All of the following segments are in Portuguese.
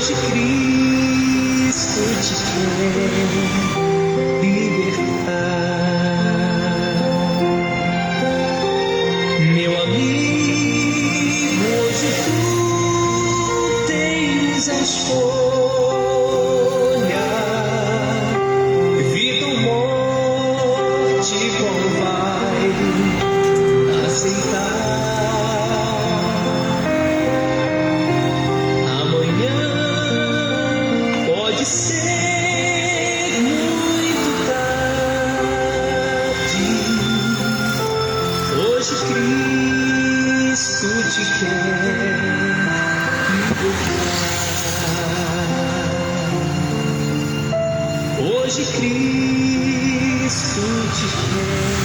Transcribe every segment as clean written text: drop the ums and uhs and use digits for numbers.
Hoje Cristo te quer libertar. Meu amigo, hoje tu tens a escolha, vida ou morte, qual vai aceitar? Amanhã pode ser muito tarde. Hoje Cristo te quer libertar. Hoje Cristo te quer.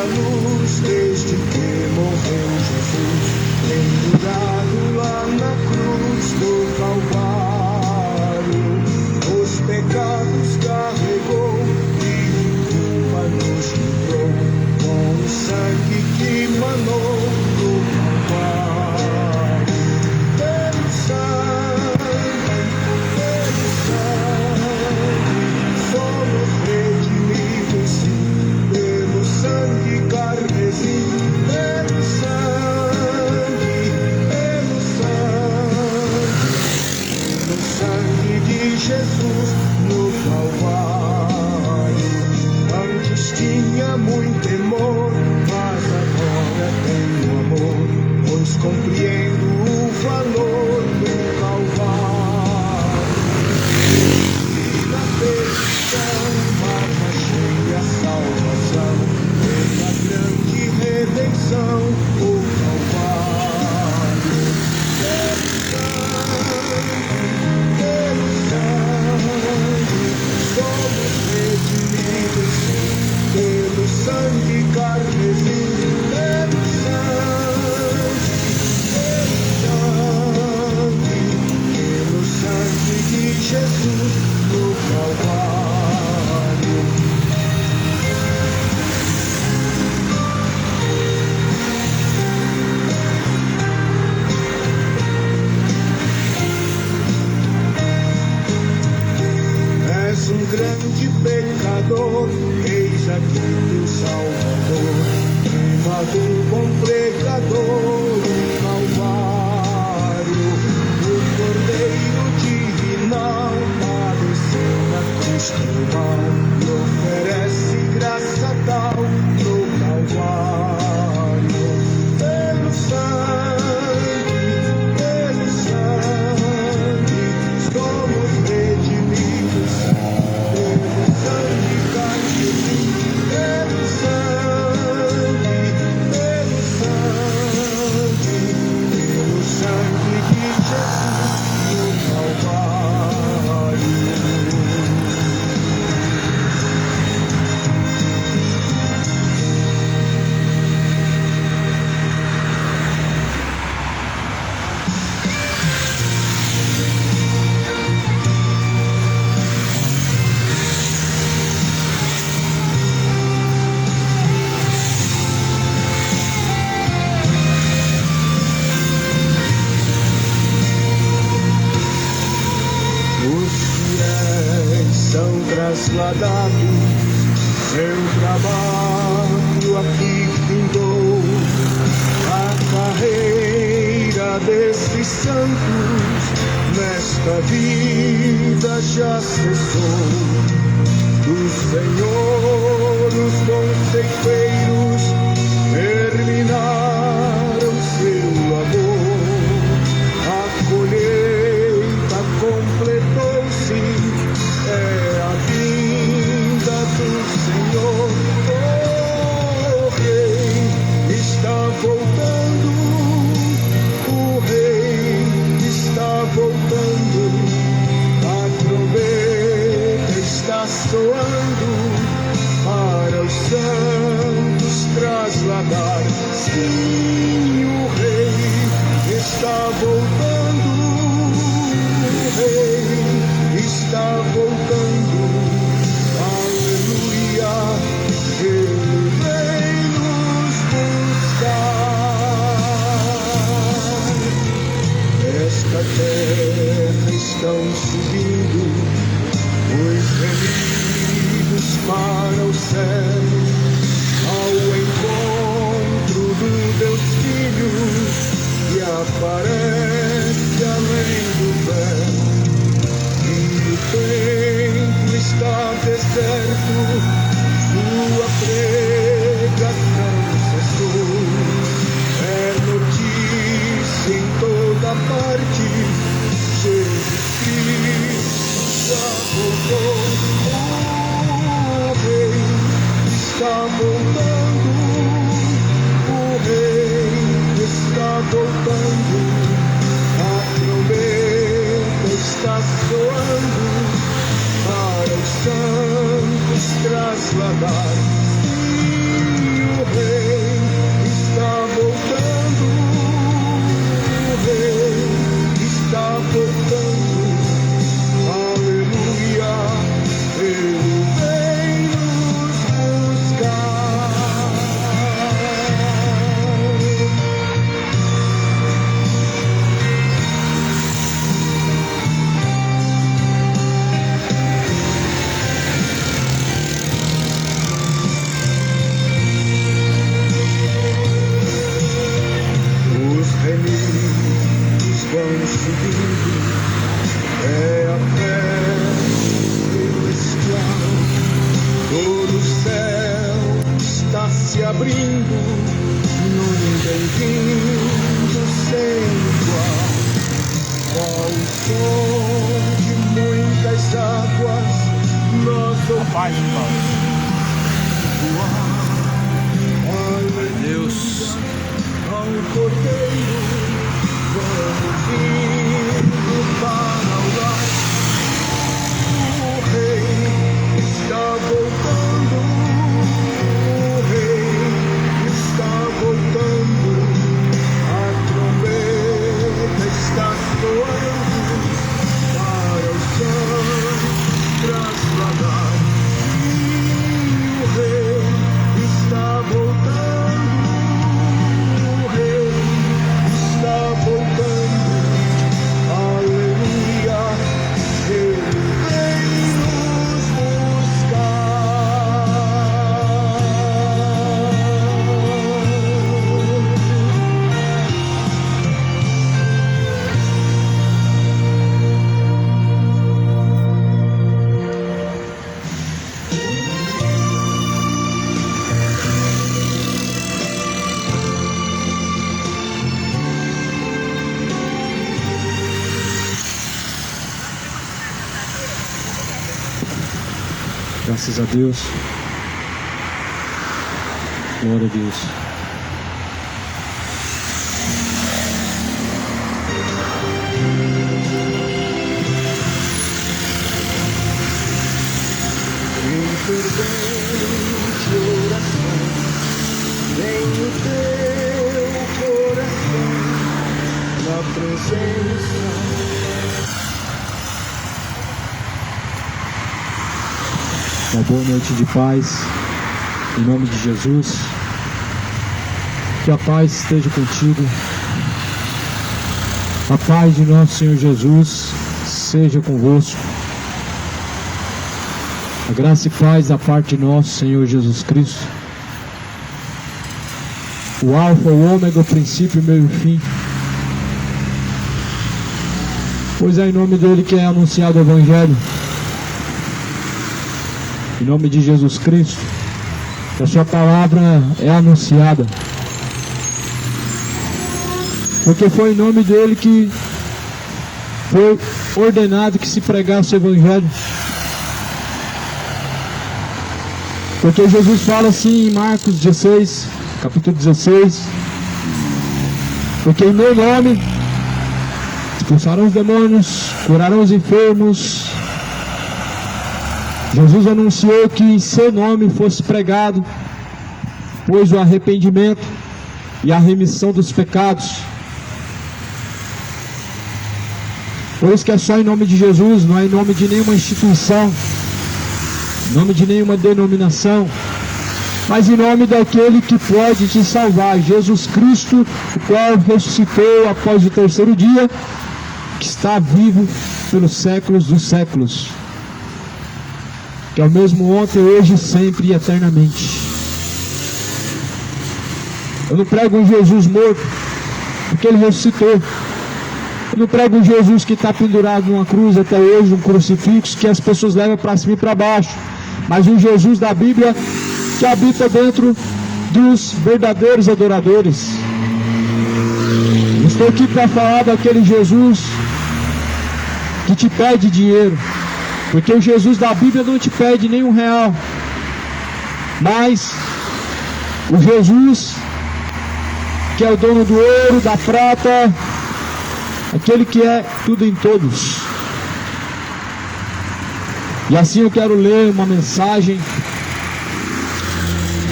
Luz desde que morreu Jesus, pendurado lá na cruz do Calvário. Os pecados carregou e de culpa nos livrou, com o sangue que manou do Calvário. Pelo sangue, somos redimidos, sim, pelo sangue carmesim, pelo sangue de Jesus no Calvário. Antes tinha muito temor, mas agora tenho amor, pois compreendo o valor do Calvário. E na perdição, mas achei a salvação, pela grande redenção, o Calvário. Pelo sangue, somos redimidos, pelo sangue carmesim, pelo sangue de Jesus no Calvário. És um grande pecador, eis aqui teu Salvador, firmado com pregador, o Calvário. O Cordeiro divinal padeceu na cruz teu mal, e oferece graça tal no Calvário. Pelo sangue, somos redimidos, pelo sangue carmesim, pelo sangue de Jesus no Calvário. Os fiéis são trasladados, seu trabalho aqui findou, a carreira desses santos nesta vida já cessou. Do Senhor os conceitueiros terminaram seu labor, a colheita completou-se, é a vinda do Senhor. O Rei está voltando, o Rei está voltando, a trombeta está soando. voltando, o Rei está voltando, a trombeta está soando para os santos trasladar. E o Rei está voltando, o Rei está voltando. Aleluia, Ele vem nos buscar. Os remidos vão subindo, é a fé celestial. Todo o céu está se abrindo num bem-vindo sem igual. Ao som de muitas águas nós ouvimos Deus, ao Cordeiro, vamos indo para o lar. O Rei está voltando, o Rei está voltando, a trombeta está soando para os santos trasladar. E o Rei está voltando, o Rei está voltando, aleluia, Ele vem nos buscar. graças a Deus. Glória a Deus. Fervente oração, vem no teu coração, na presença. Uma boa noite de paz, em nome de Jesus. Que a paz esteja contigo. A paz de nosso Senhor Jesus seja convosco. A graça e paz da parte de nosso Senhor Jesus Cristo, o Alfa, o Ômega, o princípio, o meio e o fim. Pois é em nome dele que é anunciado o Evangelho, em nome de Jesus Cristo, que a sua palavra é anunciada, porque foi em nome dele que foi ordenado que se pregasse o Evangelho. Porque Jesus fala assim em Marcos 16, capítulo 16, porque em meu nome expulsarão os demônios, curarão os enfermos. Jesus anunciou que em seu nome fosse pregado, pois o arrependimento e a remissão dos pecados. Por isso que é só em nome de Jesus, não é em nome de nenhuma instituição, em nome de nenhuma denominação, mas em nome daquele que pode te salvar, Jesus Cristo, o qual ressuscitou após o terceiro dia, que está vivo pelos séculos dos séculos, que é o mesmo ontem, hoje, sempre e eternamente. Eu não prego um Jesus morto, porque ele ressuscitou. Eu não prego um Jesus que está pendurado numa cruz até hoje, um crucifixo, que as pessoas levam para cima e para baixo, mas um Jesus da Bíblia que habita dentro dos verdadeiros adoradores. Eu estou aqui para falar daquele Jesus que te pede dinheiro, porque o Jesus da Bíblia não te pede nenhum real, mas O Jesus, que é o dono do ouro, da prata, aquele que é tudo em todos. E assim eu quero ler uma mensagem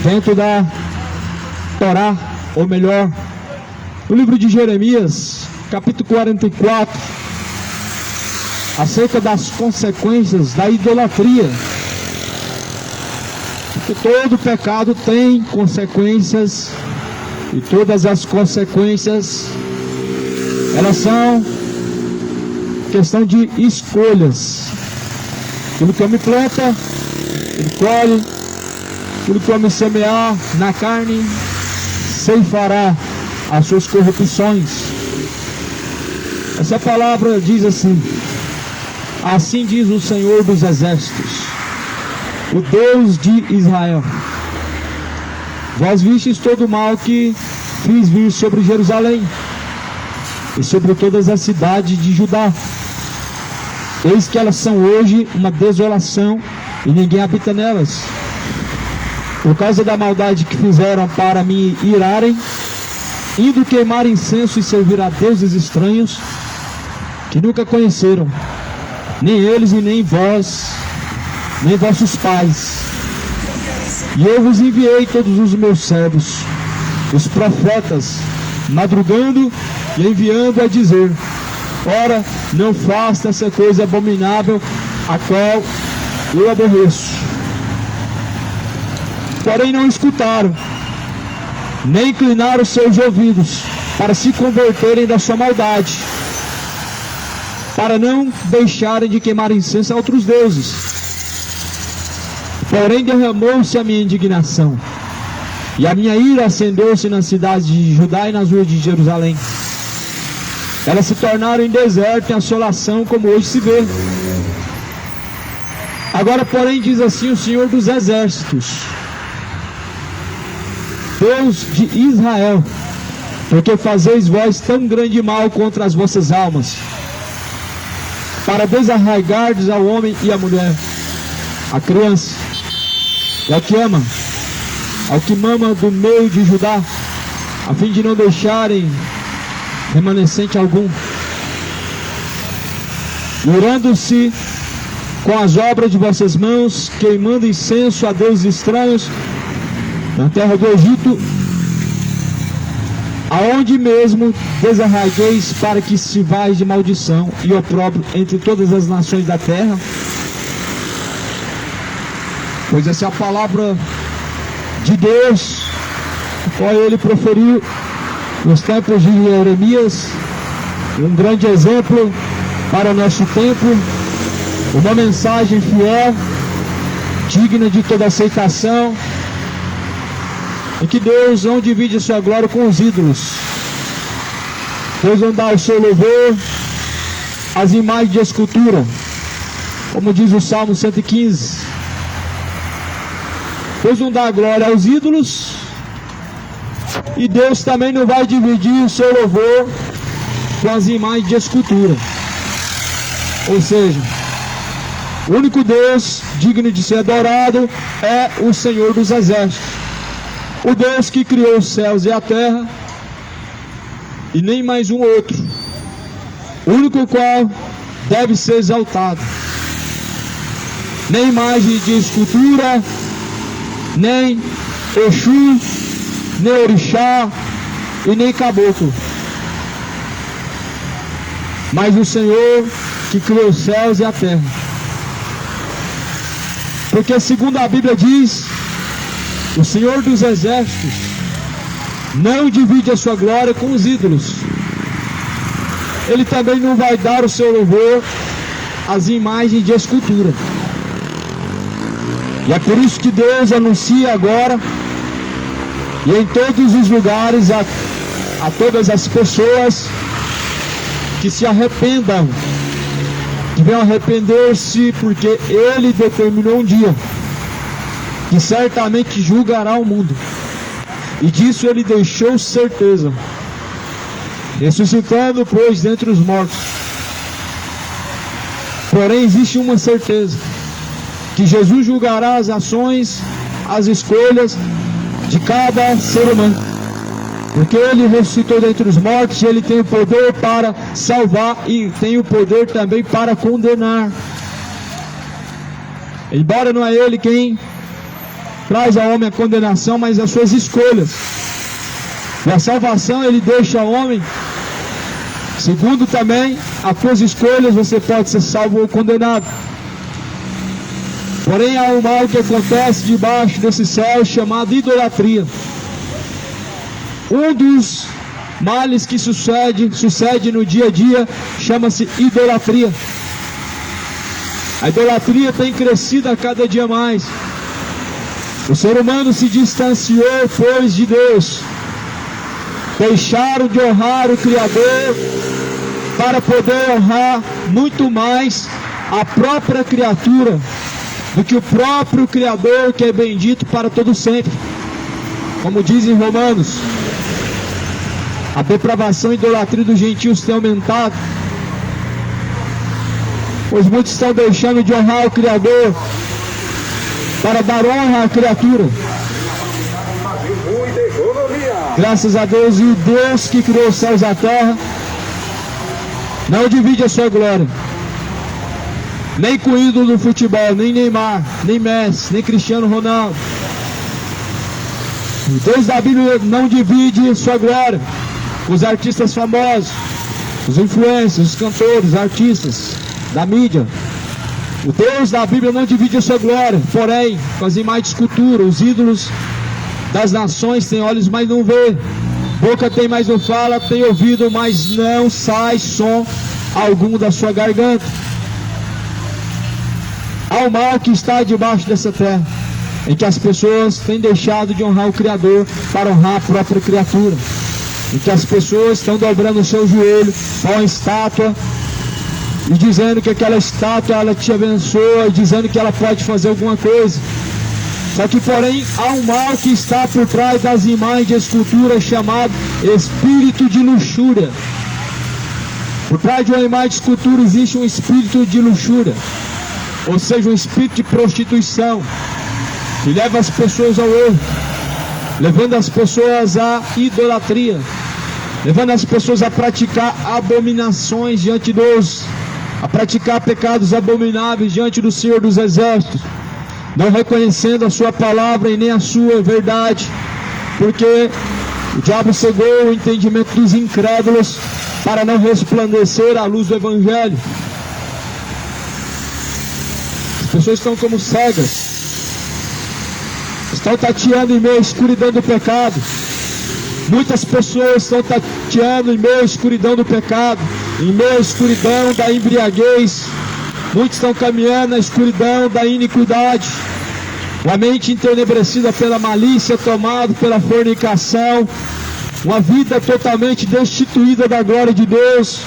dentro da Torá, ou melhor, no livro de Jeremias, capítulo 44, acerca das consequências da idolatria. Porque todo pecado tem consequências, e todas as consequências, elas são questão de escolhas. Aquilo que eu me planta, ele colhe. Aquilo que eu me semear na carne, ceifará as suas corrupções. Essa palavra diz assim: assim diz o Senhor dos Exércitos, o Deus de Israel: vós vistes todo o mal que fiz vir sobre Jerusalém e sobre todas as cidades de Judá. Eis que elas são hoje uma desolação e ninguém habita nelas, por causa da maldade que fizeram para me irarem, indo queimar incenso e servir a deuses estranhos que nunca conheceram, nem eles e nem vós, nem vossos pais. E eu vos enviei todos os meus servos, os profetas, madrugando e enviando a dizer: ora, não faça essa coisa abominável, a qual eu aborreço. Porém não escutaram, nem inclinaram seus ouvidos para se converterem da sua maldade, para não deixarem de queimar incenso a outros deuses. Porém derramou-se a minha indignação, e a minha ira acendeu-se nas cidades de Judá e nas ruas de Jerusalém. Elas se tornaram em deserto e assolação, como hoje se vê. Agora, porém, diz assim o Senhor dos Exércitos, Deus de Israel: porque fazeis vós tão grande mal contra as vossas almas, para desarraigardes ao homem e à mulher, à criança e ao que ama, ao que mama do meio de Judá, a fim de não deixarem remanescente algum, irando-se com as obras de vossas mãos, queimando incenso a deuses estranhos na terra do Egito, aonde mesmo desarraigueis, para que sirvais de maldição e opróbrio entre todas as nações da terra. Pois essa é a palavra de Deus, a qual ele proferiu nos tempos de Jeremias, um grande exemplo para o nosso tempo, uma mensagem fiel, digna de toda aceitação, em que Deus não divide sua glória com os ídolos. Deus não dá o seu louvor às imagens de escultura, como diz o Salmo 115. Deus não dá glória aos ídolos, e Deus também não vai dividir o seu louvor com as imagens de escultura. Ou seja, o único Deus digno de ser adorado é o Senhor dos Exércitos, o Deus que criou os céus e a terra, e nem mais um outro, o único qual deve ser exaltado. Nem imagem de escultura, nem Exu, nem Orixá e nem Caboclo, mas o Senhor que criou os céus e a terra. Porque segundo a Bíblia diz, o Senhor dos Exércitos não divide a sua glória com os ídolos. Ele também não vai dar o seu louvor às imagens de escultura. E é por isso que Deus anuncia agora, e em todos os lugares, a todas as pessoas que se arrependam, que venham arrepender-se, porque Ele determinou um dia que certamente julgará o mundo, e disso Ele deixou certeza, ressuscitando, pois, dentre os mortos. Porém, existe uma certeza, que Jesus julgará as ações, as escolhas de cada ser humano. Porque Ele ressuscitou dentre os mortos e Ele tem o poder para salvar e tem o poder também para condenar. Embora não é Ele quem traz ao homem a condenação, mas as suas escolhas. E a salvação Ele deixa ao homem, segundo também as suas escolhas, você pode ser salvo ou condenado. Porém há um mal que acontece debaixo desse céu chamado idolatria. Um dos males que sucede no dia a dia chama-se idolatria. A idolatria tem crescido a cada dia mais. O ser humano se distanciou, pois, de Deus. Deixaram de honrar o Criador para poder honrar muito mais a própria criatura do que o próprio Criador, que é bendito para todo sempre. Como diz em Romanos, a depravação e idolatria dos gentios tem aumentado, pois muitos estão deixando de honrar o Criador para dar honra à criatura. Graças a Deus, e o Deus que criou os céus e a terra não divide a sua glória, nem com o ídolo do futebol, nem Neymar, nem Messi, nem Cristiano Ronaldo. O Deus da Bíblia não divide sua glória com os artistas famosos, os influencers, os cantores, os artistas da mídia. O Deus da Bíblia não divide a sua glória, porém, com as imagens de escultura, os ídolos das nações têm olhos, mas não vê, boca tem, mas não fala, tem ouvido, mas não sai som algum da sua garganta. Há o mal que está debaixo dessa terra, em que as pessoas têm deixado de honrar o Criador para honrar a própria criatura, em que as pessoas estão dobrando o seu joelho com a estátua e dizendo que aquela estátua ela te abençoa, e dizendo que ela pode fazer alguma coisa. Só que, porém, há um mal que está por trás das imagens de escultura, chamado espírito de luxúria. Por trás de uma imagem de escultura existe um espírito de luxúria, ou seja, um espírito de prostituição, que leva as pessoas ao erro, levando as pessoas à idolatria, levando as pessoas a praticar abominações diante de Deus, a praticar pecados abomináveis diante do Senhor dos Exércitos, não reconhecendo a sua palavra e nem a sua verdade, porque o diabo cegou o entendimento dos incrédulos para não resplandecer a luz do Evangelho. As pessoas estão como cegas, estão tateando em meio à escuridão do pecado. Muitas pessoas estão tateando em meio à escuridão do pecado, em meio à escuridão da embriaguez. Muitos estão caminhando na escuridão da iniquidade, uma mente entenebrecida pela malícia, tomado pela fornicação, uma vida totalmente destituída da glória de Deus.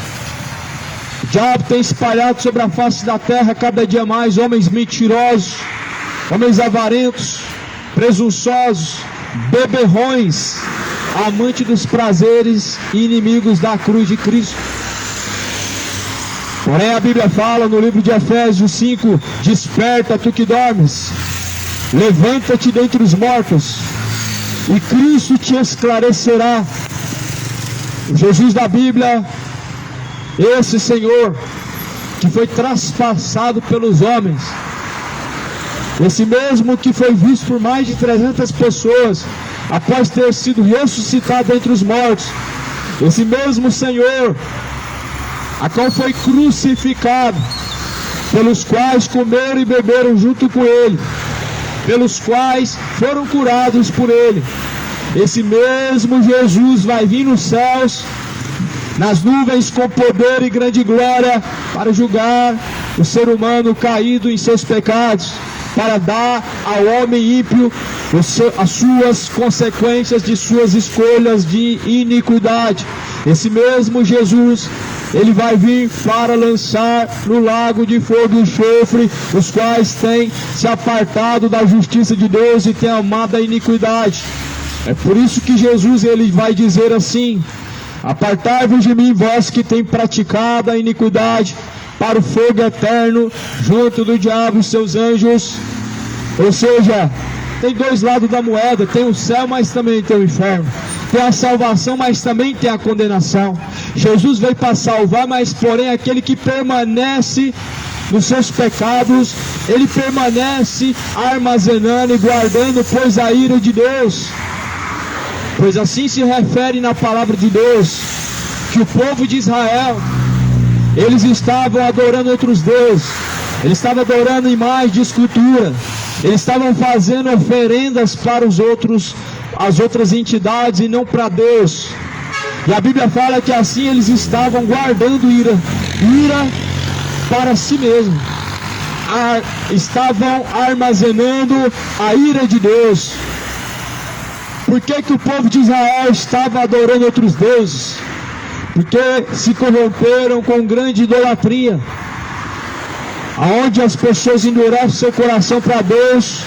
O diabo tem espalhado sobre a face da terra cada dia mais homens mentirosos, homens avarentos, presunçosos, beberrões, amantes dos prazeres e inimigos da cruz de Cristo. Porém a Bíblia fala no livro de Efésios 5, desperta tu que dormes, levanta-te dentre os mortos, e Cristo te esclarecerá. O Jesus da Bíblia, esse Senhor, que foi traspassado pelos homens, esse mesmo que foi visto por mais de 300 pessoas, após ter sido ressuscitado dentre os mortos, esse mesmo Senhor, a qual foi crucificado, pelos quais comeram e beberam junto com Ele, pelos quais foram curados por Ele, esse mesmo Jesus vai vir nos céus, nas nuvens com poder e grande glória, para julgar o ser humano caído em seus pecados, para dar ao homem ímpio as suas consequências de suas escolhas de iniquidade. Esse mesmo Jesus, Ele vai vir para lançar no lago de fogo e enxofre os quais têm se apartado da justiça de Deus e têm amado a iniquidade. É por isso que Jesus, Ele vai dizer assim: apartai-vos de mim, vós que tem praticado a iniquidade, para o fogo eterno, junto do diabo e seus anjos. Ou seja, tem dois lados da moeda, tem o céu, mas também tem o inferno. Tem a salvação, mas também tem a condenação. Jesus veio para salvar, mas porém aquele que permanece nos seus pecados, ele permanece armazenando e guardando, pois a ira de Deus. Pois assim se refere na palavra de Deus, que o povo de Israel, eles estavam adorando outros deuses, eles estavam adorando imagens de escultura, eles estavam fazendo oferendas para as outras entidades e não para Deus. E a Bíblia fala que assim eles estavam guardando ira para si mesmo. Estavam armazenando a ira de Deus. Por que o povo de Israel estava adorando outros deuses? Porque se corromperam com grande idolatria, aonde as pessoas endurecem seu coração para Deus,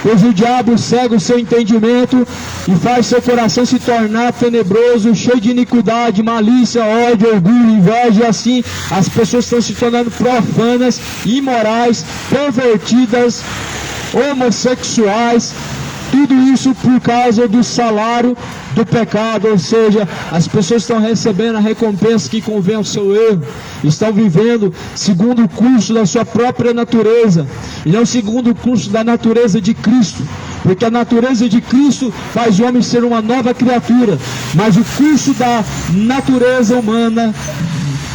pois o diabo cega o seu entendimento e faz seu coração se tornar tenebroso, cheio de iniquidade, malícia, ódio, orgulho, inveja, e assim as pessoas estão se tornando profanas, imorais, pervertidas, homossexuais. Tudo isso por causa do salário do pecado, ou seja, as pessoas estão recebendo a recompensa que convém ao seu erro, estão vivendo segundo o curso da sua própria natureza, e não segundo o curso da natureza de Cristo, porque a natureza de Cristo faz o homem ser uma nova criatura, mas o curso da natureza humana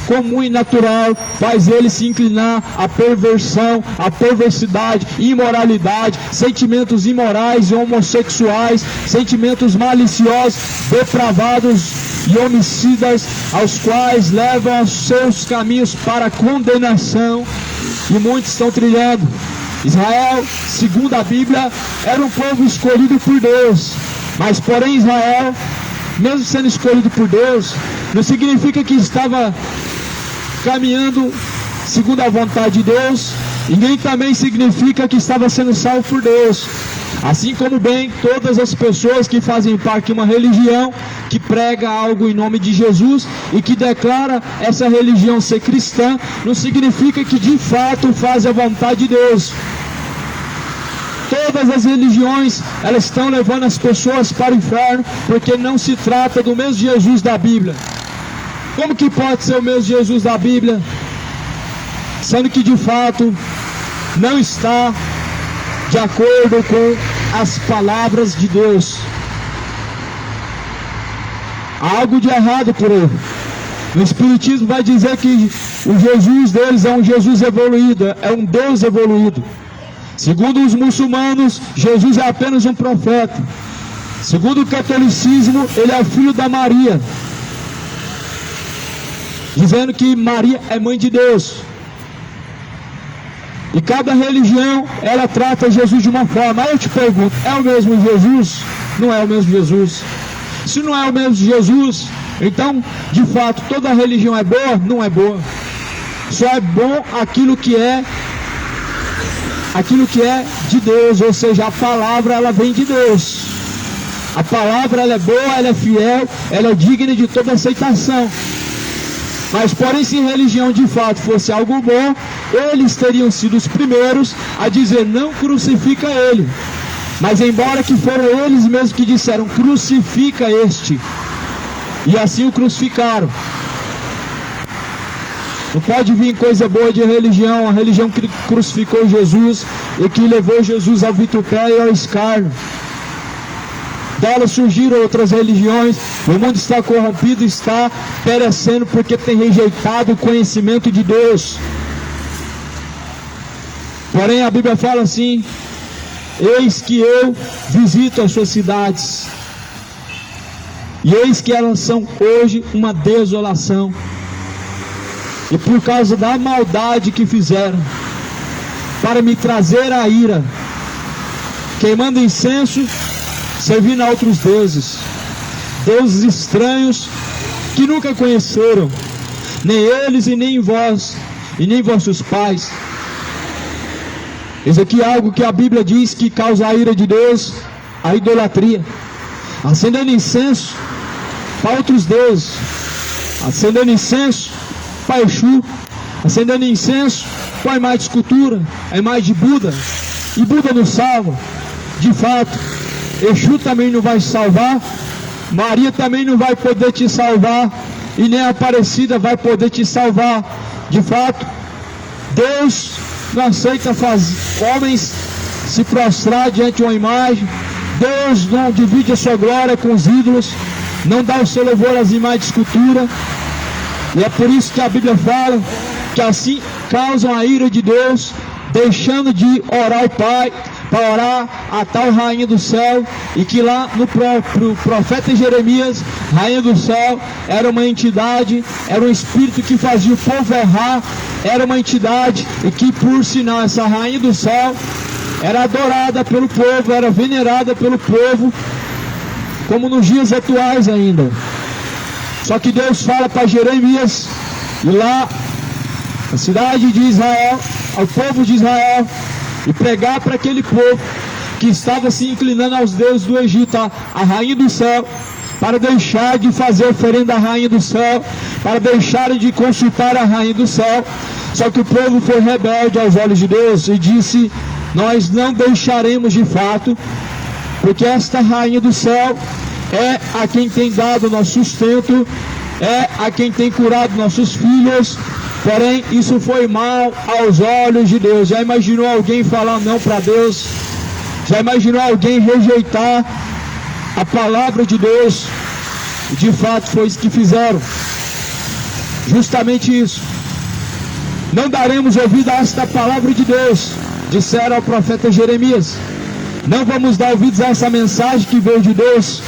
comum e natural faz ele se inclinar à perversão, à perversidade, imoralidade, sentimentos imorais e homossexuais, sentimentos maliciosos, depravados e homicidas, aos quais levam os seus caminhos para a condenação, e muitos estão trilhando. Israel, segundo a Bíblia, era um povo escolhido por Deus, mas porém Israel, mesmo sendo escolhido por Deus, não significa que estava caminhando segundo a vontade de Deus, e nem também significa que estava sendo salvo por Deus. Assim como bem todas as pessoas que fazem parte de uma religião que prega algo em nome de Jesus e que declara essa religião ser cristã, não significa que de fato faz a vontade de Deus. Todas as religiões, elas estão levando as pessoas para o inferno, porque não se trata do mesmo Jesus da Bíblia. Como que pode ser o mesmo Jesus da Bíblia, sendo que de fato não está de acordo com as palavras de Deus? Há algo de errado por ele. O Espiritismo vai dizer que o Jesus deles é um Jesus evoluído, é um Deus evoluído. Segundo os muçulmanos, Jesus é apenas um profeta. Segundo o catolicismo, ele é o filho da Maria, dizendo que Maria é mãe de Deus. E cada religião, ela trata Jesus de uma forma. Aí eu te pergunto, é o mesmo Jesus? Não é o mesmo Jesus. Se não é o mesmo Jesus, então, de fato, toda religião é boa? Não é boa. Só é bom aquilo que é de Deus, ou seja, a palavra, ela vem de Deus. A palavra, ela é boa, ela é fiel, ela é digna de toda aceitação. Mas porém, se religião de fato fosse algo bom, eles teriam sido os primeiros a dizer: não crucifica ele. Mas embora que foram eles mesmos que disseram: crucifica este, e assim o crucificaram. Não pode vir coisa boa de religião, a religião que crucificou Jesus e que levou Jesus ao vitupério e ao escárnio. Delas surgiram outras religiões. O mundo está corrompido, está perecendo porque tem rejeitado o conhecimento de Deus. Porém a Bíblia fala assim: eis que eu visito as suas cidades, e eis que elas são hoje uma desolação, e por causa da maldade que fizeram, para me trazer a ira, queimando incenso, servindo a outros deuses, deuses estranhos que nunca conheceram, nem eles e nem vós, e nem vossos pais. Isso aqui é algo que a Bíblia diz que causa a ira de Deus, a idolatria. Acendendo incenso para outros deuses, acendendo incenso para Exu, acendendo incenso para a imagem de escultura, a imagem de Buda, e Buda não salva. de fato, Exu também não vai te salvar, Maria também não vai poder te salvar, e nem a Aparecida vai poder te salvar. De fato, Deus não aceita homens se prostrar diante de uma imagem. Deus não divide a sua glória com os ídolos, não dá o seu louvor às imagens de escultura. E é por isso que a Bíblia fala que assim causam a ira de Deus, deixando de orar ao Pai para orar a tal rainha do céu, e que lá no próprio profeta Jeremias, rainha do céu era uma entidade, era um espírito que fazia o povo errar, era uma entidade, e que por sinal essa rainha do céu era adorada pelo povo, era venerada pelo povo, como nos dias atuais ainda. Só que Deus fala para Jeremias, e lá na cidade de Israel, ao povo de Israel, e pregar para aquele povo que estava se inclinando aos deuses do Egito, a rainha do céu, para deixar de fazer oferenda à rainha do céu, para deixar de consultar a rainha do céu. Só que o povo foi rebelde aos olhos de Deus e disse: nós não deixaremos de fato, porque esta rainha do céu é a quem tem dado nosso sustento, é a quem tem curado nossos filhos. Porém, isso foi mal aos olhos de Deus. Já imaginou alguém falar não para Deus? Já imaginou alguém rejeitar a palavra de Deus? De fato, foi isso que fizeram. Justamente isso. Não daremos ouvido a esta palavra de Deus, disseram ao profeta Jeremias. Não vamos dar ouvidos a essa mensagem que veio de Deus,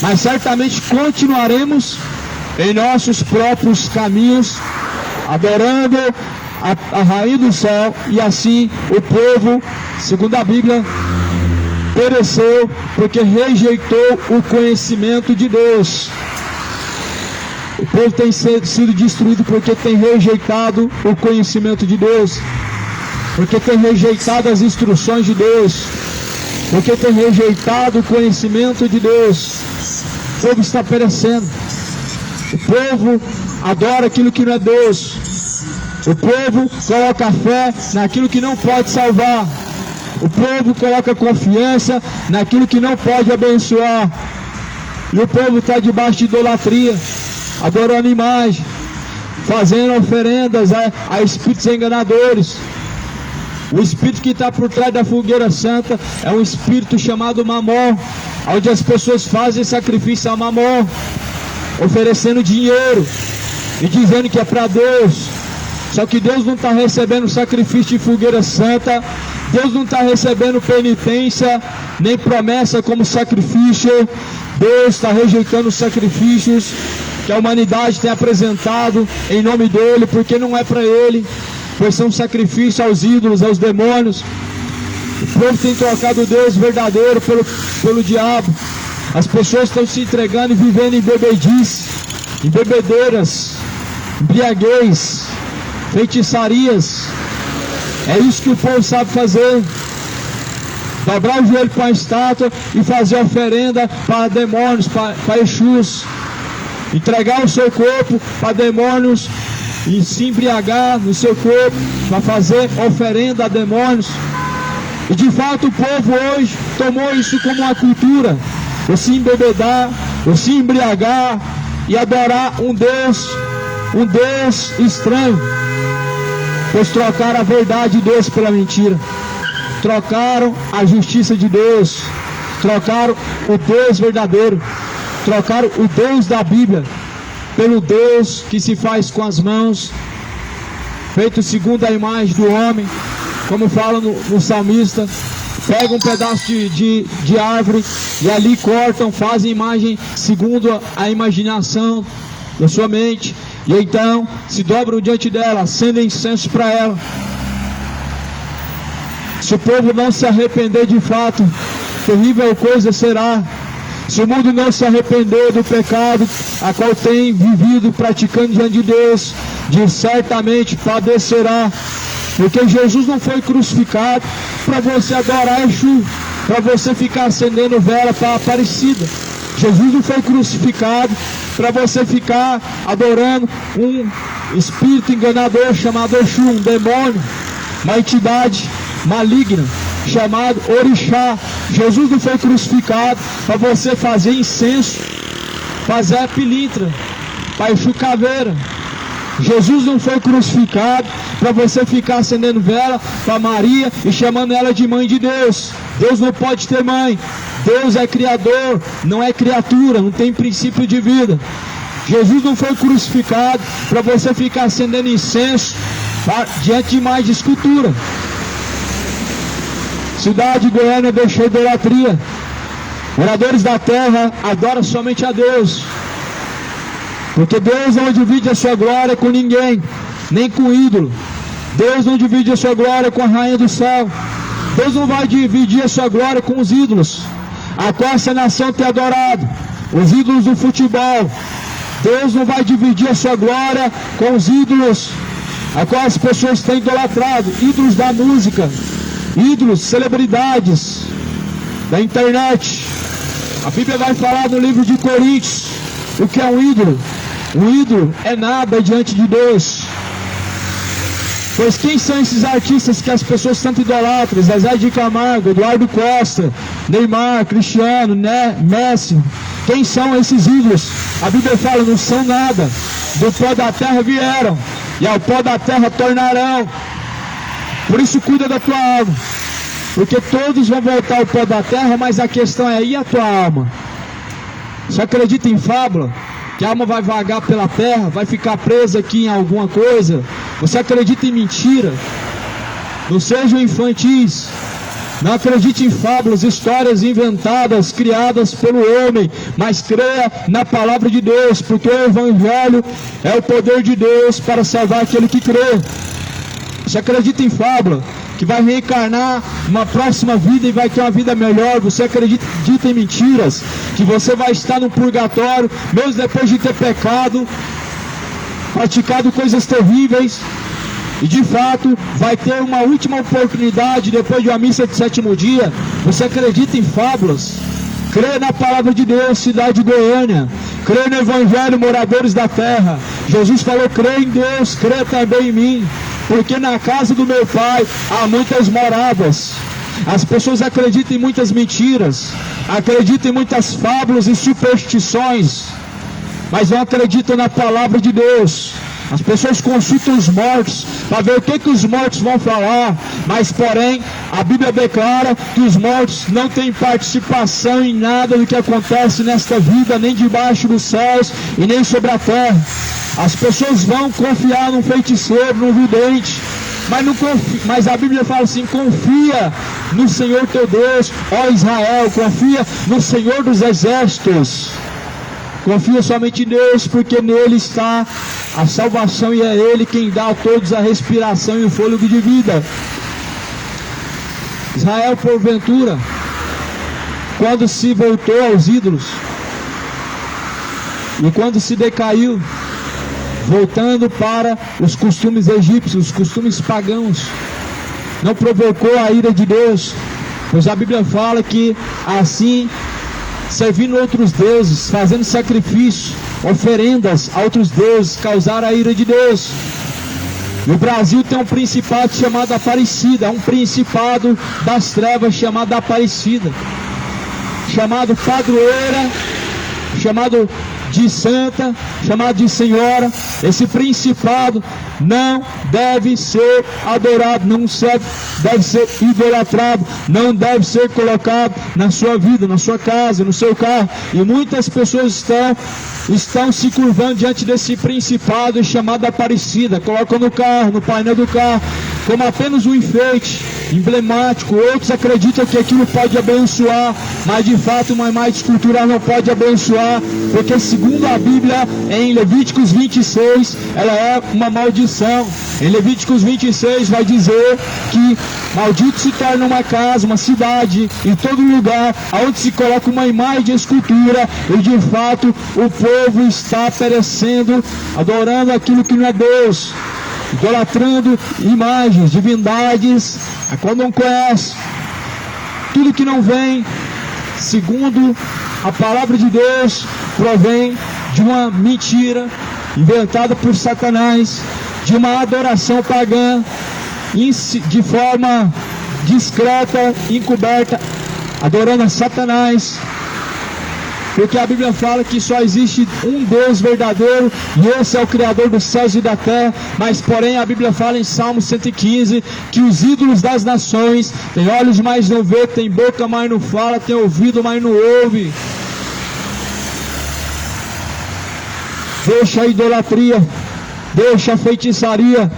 mas certamente continuaremos em nossos próprios caminhos, adorando a rainha do céu. E assim o povo, segundo a Bíblia, pereceu porque rejeitou o conhecimento de Deus. O povo tem sido destruído porque tem rejeitado o conhecimento de Deus, porque tem rejeitado as instruções de Deus, porque tem rejeitado o conhecimento de Deus. O povo está perecendo. O povo adora aquilo que não é Deus. O povo coloca fé naquilo que não pode salvar. O povo coloca confiança naquilo que não pode abençoar. E o povo está debaixo de idolatria, adorando imagem, fazendo oferendas a espíritos enganadores. O espírito que está por trás da fogueira santa é um espírito chamado Mamon, onde as pessoas fazem sacrifício a Mamon, oferecendo dinheiro e dizendo que é para Deus. Só que Deus não está recebendo sacrifício de fogueira santa, Deus não está recebendo penitência, nem promessa como sacrifício. Deus está rejeitando os sacrifícios que a humanidade tem apresentado em nome dele, porque não é para ele, pois são sacrifícios aos ídolos, aos demônios. O povo tem trocado o Deus verdadeiro pelo diabo. As pessoas estão se entregando e vivendo em bebedice, em bebedeiras, embriaguez, feitiçarias. É isso que o povo sabe fazer: dobrar o joelho para a estátua e fazer oferenda para demônios, para Exus, entregar o seu corpo para demônios e se embriagar no seu corpo para fazer oferenda a demônios. E de fato o povo hoje tomou isso como uma cultura: ou se embebedar, ou se embriagar e adorar um Deus estranho, pois trocaram a verdade de Deus pela mentira, trocaram a justiça de Deus, trocaram o Deus verdadeiro, trocaram o Deus da Bíblia pelo Deus que se faz com as mãos, feito segundo a imagem do homem, como fala no salmista. Pegam um pedaço de árvore e ali cortam, fazem imagem segundo a imaginação da sua mente, e então se dobram diante dela, acendem incenso para ela. Se o povo não se arrepender de fato, terrível coisa será. Se o mundo não se arrepender do pecado a qual tem vivido praticando diante de Deus, certamente padecerá. Porque Jesus não foi crucificado para você adorar Exu, para você ficar acendendo vela para a Aparecida. Jesus não foi crucificado para você ficar adorando um espírito enganador chamado Exu, um demônio, uma entidade maligna. chamado orixá. Jesus não foi crucificado para você fazer incenso, fazer pilintra, paixu caveira. Jesus não foi crucificado para você ficar acendendo vela para Maria e chamando ela de mãe de Deus. Deus não pode ter mãe. Deus é criador, não é criatura, não tem princípio de vida. Jesus não foi crucificado para você ficar acendendo incenso diante de imagem de escultura. Cidade de Goiânia deixou idolatria. Moradores da terra adoram somente a Deus. Porque Deus não divide a sua glória com ninguém, nem com ídolo. Deus não divide a sua glória com a rainha do céu. Deus não vai dividir a sua glória com os ídolos a qual essa nação tem adorado, os ídolos do futebol. Deus não vai dividir a sua glória com os ídolos a qual as pessoas têm idolatrado, ídolos da música, ídolos, celebridades da internet. A Bíblia vai falar no livro de Coríntios o que é um ídolo. Um ídolo é nada diante de Deus. Pois quem são esses artistas que as pessoas tanto idolatram? Zezé de Camargo, Eduardo Costa, Neymar, Cristiano, Messi. Quem são esses ídolos? A Bíblia fala, não são nada. Do pó da terra vieram, e ao pó da terra tornarão. Por isso cuida da tua alma, porque todos vão voltar ao pó da terra, mas a questão é, e a tua alma? Você acredita em fábula? Que a alma vai vagar pela terra, vai ficar presa aqui em alguma coisa? Você acredita em mentira? Não sejam infantis. Não acredite em fábulas, histórias inventadas, criadas pelo homem, mas creia na palavra de Deus, porque o Evangelho é o poder de Deus para salvar aquele que crê. Você acredita em fábula, que vai reencarnar uma próxima vida e vai ter uma vida melhor? Você acredita em mentiras, que você vai estar no purgatório, mesmo depois de ter pecado, praticado coisas terríveis, e de fato vai ter uma última oportunidade depois de uma missa de sétimo dia? Você acredita em fábulas? Crê na palavra de Deus, cidade de Goiânia. Crê no Evangelho, moradores da terra. Jesus falou, crê em Deus, crê também em mim, porque na casa do meu Pai há muitas moradas. As pessoas acreditam em muitas mentiras, acreditam em muitas fábulas e superstições, mas não acreditam na palavra de Deus. As pessoas consultam os mortos para ver o que os mortos vão falar, mas porém a Bíblia declara que os mortos não têm participação em nada do que acontece nesta vida, nem debaixo dos céus e nem sobre a terra. As pessoas vão confiar num feiticeiro, num vidente, mas a Bíblia fala assim, confia no Senhor teu Deus, ó Israel, confia no Senhor dos exércitos. Confia somente em Deus, porque nele está a salvação e é Ele quem dá a todos a respiração e o fôlego de vida. Israel, porventura, quando se voltou aos ídolos e quando se decaiu, voltando para os costumes egípcios, os costumes pagãos, não provocou a ira de Deus? Pois a Bíblia fala que assim, servindo outros deuses, fazendo sacrifício, oferendas a outros deuses, causaram a ira de Deus. E o Brasil tem um principado chamado Aparecida, um principado das trevas chamado Aparecida, chamado padroeira, chamado de santa, chamado de senhora. Esse principado não deve ser adorado, não deve ser idolatrado, não deve ser colocado na sua vida, na sua casa, no seu carro. E muitas pessoas estão se curvando diante desse principado chamado Aparecida, colocam no carro, no painel do carro, como apenas um enfeite emblemático. Outros acreditam que aquilo pode abençoar, mas de fato uma imagem escultural não pode abençoar, porque segundo a Bíblia, em Levíticos 26, ela é uma maldição. Em Levíticos 26 vai dizer que maldito se torna uma casa, uma cidade, em todo lugar onde se coloca uma imagem de escultura, e de fato o povo está perecendo, adorando aquilo que não é Deus, idolatrando imagens, divindades, a qual não conhece. Tudo que não vem segundo a palavra de Deus provém de uma mentira inventada por Satanás, de uma adoração pagã, de forma discreta, encoberta, adorando a Satanás. Porque a Bíblia fala que só existe um Deus verdadeiro, e esse é o Criador dos céus e da terra. Mas porém a Bíblia fala em Salmo 115, que os ídolos das nações têm olhos, mas não vê, tem boca, mas não fala, tem ouvido, mas não ouve. Deixa a idolatria, deixa a feitiçaria,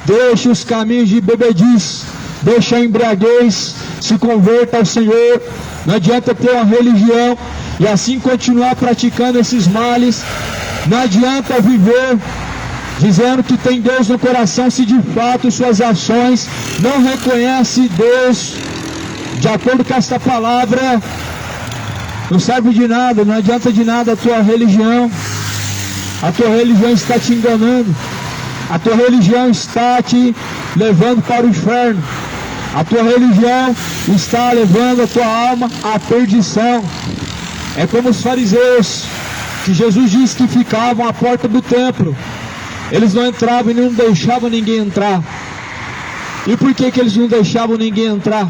deixa os caminhos de bebediz, deixa a embriaguez, se converta ao Senhor. Não adianta ter uma religião e assim continuar praticando esses males. Não adianta viver dizendo que tem Deus no coração, se de fato suas ações não reconhecem Deus de acordo com esta palavra. Não serve de nada, não adianta de nada a tua religião. A tua religião está te enganando. A tua religião está te levando para o inferno. A tua religião está levando a tua alma à perdição. É como os fariseus, que Jesus disse que ficavam à porta do templo. Eles não entravam e não deixavam ninguém entrar. E por que eles não deixavam ninguém entrar?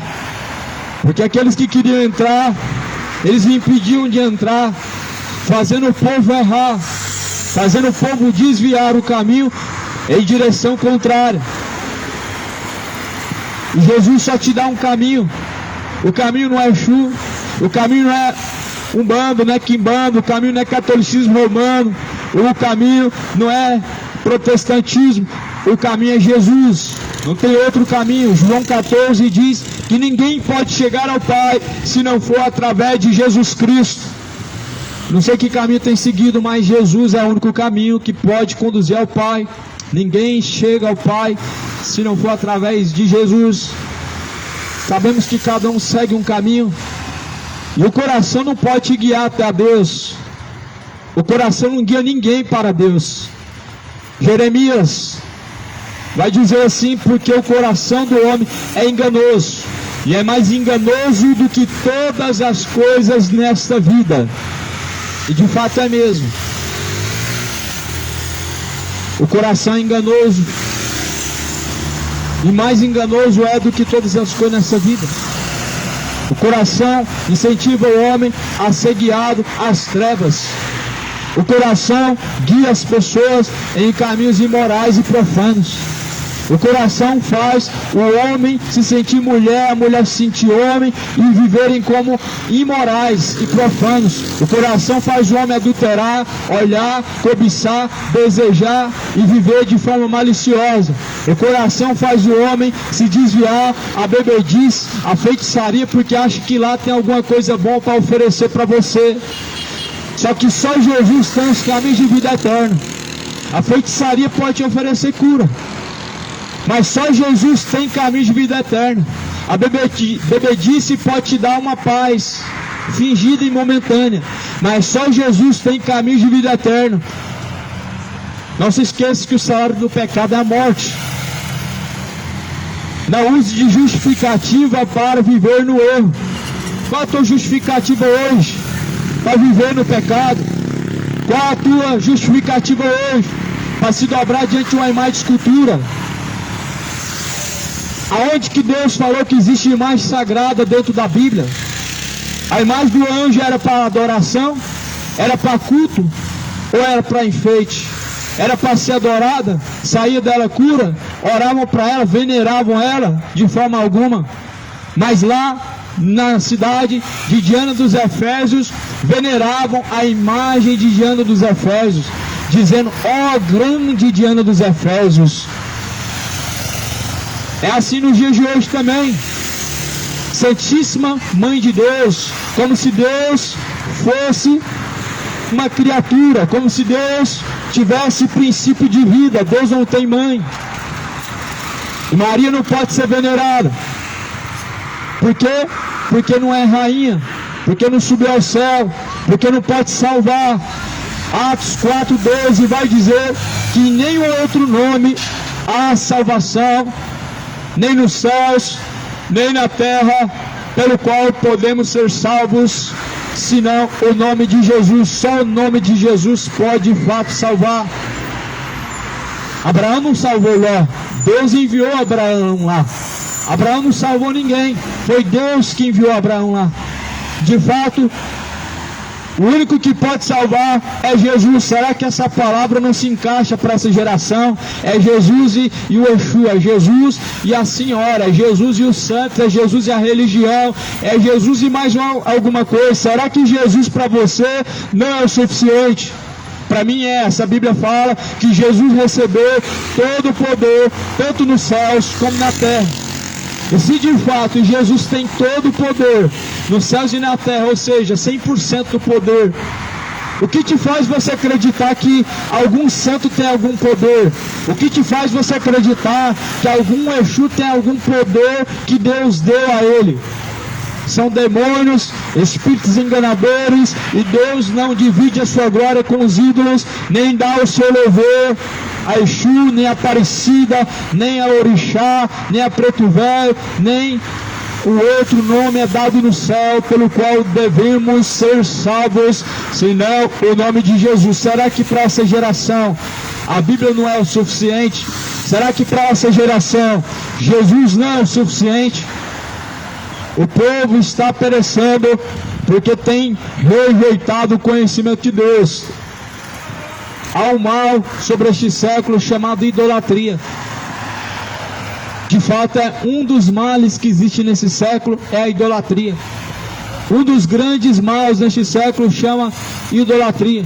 Porque aqueles que queriam entrar, eles impediam de entrar, fazendo o povo errar, fazendo o povo desviar o caminho em direção contrária. E Jesus só te dá um caminho. O caminho não é Exu, o caminho não é Umbanda, não é Quimbanda, o caminho não é catolicismo romano, o caminho não é protestantismo, o caminho é Jesus. Não tem outro caminho. João 14 diz que ninguém pode chegar ao Pai se não for através de Jesus Cristo. Não sei que caminho tem seguido, mas Jesus é o único caminho que pode conduzir ao Pai. Ninguém chega ao Pai se não for através de Jesus. Sabemos que cada um segue um caminho, e o coração não pode te guiar até a Deus. O coração não guia ninguém para Deus. Jeremias vai dizer assim: porque o coração do homem é enganoso, e é mais enganoso do que todas as coisas nesta vida. E de fato é mesmo. O coração é enganoso, e mais enganoso é do que todas as coisas nessa vida. O coração incentiva o homem a ser guiado às trevas. O coração guia as pessoas em caminhos imorais e profanos. O coração faz o homem se sentir mulher, a mulher se sentir homem, e viverem como imorais e profanos. O coração faz o homem adulterar, olhar, cobiçar, desejar e viver de forma maliciosa. O coração faz o homem se desviar a bebediz, a feitiçaria, porque acha que lá tem alguma coisa boa para oferecer para você. Só que só Jesus tem os caminhos de vida eterna. A feitiçaria pode te oferecer cura, mas só Jesus tem caminho de vida eterna. A bebedice pode te dar uma paz fingida e momentânea, mas só Jesus tem caminho de vida eterna. Não se esqueça que o salário do pecado é a morte. Não use de justificativa para viver no erro. Qual a tua justificativa hoje para viver no pecado? Qual a tua justificativa hoje para se dobrar diante de uma imagem de escultura? Aonde que Deus falou que existe imagem sagrada dentro da Bíblia? A imagem do anjo era para adoração? Era para culto? Ou era para enfeite? Era para ser adorada? Saía dela cura? Oravam para ela, veneravam ela? De forma alguma. Mas lá na cidade de Diana dos Efésios, veneravam a imagem de Diana dos Efésios, dizendo: ó grande Diana dos Efésios. É assim nos dias de hoje também. Santíssima Mãe de Deus, como se Deus fosse uma criatura, como se Deus tivesse princípio de vida. Deus não tem mãe. E Maria não pode ser venerada. Por quê? Porque não é rainha, porque não subiu ao céu, porque não pode salvar. Atos 4:12 vai dizer que em nenhum outro nome há salvação, nem nos céus, nem na terra, pelo qual podemos ser salvos, senão o nome de Jesus. Só o nome de Jesus pode de fato salvar. Abraão não salvou Ló, Deus enviou Abraão lá. Abraão não salvou ninguém, foi Deus que enviou Abraão lá. De fato, o único que pode salvar é Jesus. Será que essa palavra não se encaixa para essa geração? É Jesus e o Exu, é Jesus e a Senhora, é Jesus e os santos, é Jesus e a religião, é Jesus e mais alguma coisa. Será que Jesus para você não é o suficiente? Para mim é. Essa Bíblia fala que Jesus recebeu todo o poder, tanto nos céus como na terra. E se de fato Jesus tem todo o poder nos céus e na terra, ou seja, 100% do poder, o que te faz você acreditar que algum santo tem algum poder? O que te faz você acreditar que algum Exu tem algum poder que Deus deu a ele? São demônios, espíritos enganadores, e Deus não divide a sua glória com os ídolos, nem dá o seu louvor a Exu, nem a Aparecida, nem a Orixá, nem a Preto Velho, nem o outro nome é dado no céu, pelo qual devemos ser salvos, senão o nome de Jesus. Será que para essa geração a Bíblia não é o suficiente? Será que para essa geração Jesus não é o suficiente? O povo está perecendo porque tem rejeitado o conhecimento de Deus. Há um mal sobre este século chamado idolatria. De fato, é um dos males que existe nesse século, é a idolatria. Um dos grandes males neste século chama idolatria.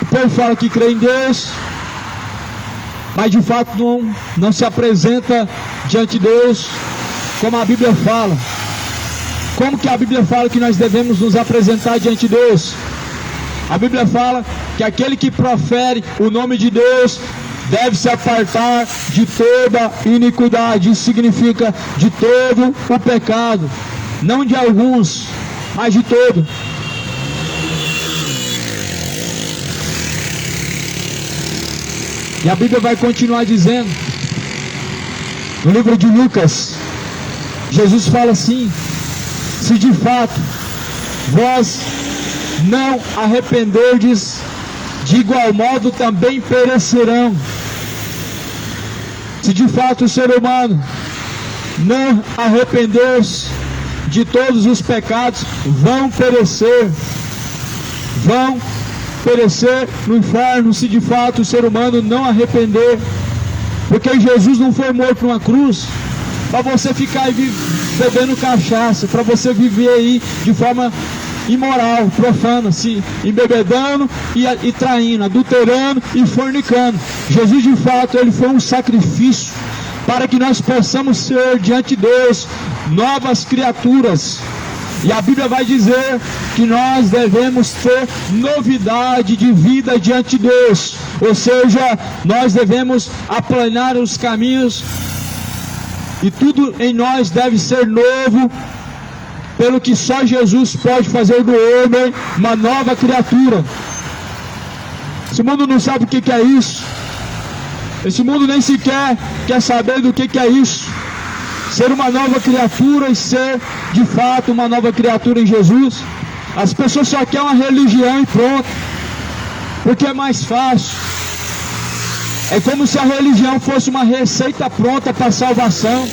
O povo fala que crê em Deus, mas de fato não se apresenta diante de Deus como a Bíblia fala. Como que a Bíblia fala que nós devemos nos apresentar diante de Deus? A Bíblia fala que aquele que profere o nome de Deus deve se apartar de toda iniquidade. Isso significa de todo o pecado, não de alguns, mas de todo. E a Bíblia vai continuar dizendo, no livro de Lucas, Jesus fala assim: se de fato vós não arrependerdes, de igual modo também perecerão. Se de fato o ser humano não arrepender-se de todos os pecados, vão perecer no inferno, se de fato o ser humano não arrepender. Porque Jesus não foi morto numa cruz para você ficar aí bebendo cachaça, para você viver aí de forma imoral, profana, se embebedando e traindo, adulterando e fornicando. Jesus de fato, ele foi um sacrifício para que nós possamos ser diante de Deus novas criaturas. E a Bíblia vai dizer que nós devemos ter novidade de vida diante de Deus, ou seja, nós devemos aplanar os caminhos, e tudo em nós deve ser novo, pelo que só Jesus pode fazer do homem uma nova criatura. Esse mundo não sabe o que é isso. Esse mundo nem sequer quer saber do que é isso. Ser uma nova criatura e ser de fato uma nova criatura em Jesus. As pessoas só querem uma religião e pronto, porque é mais fácil. É como se a religião fosse uma receita pronta para a salvação.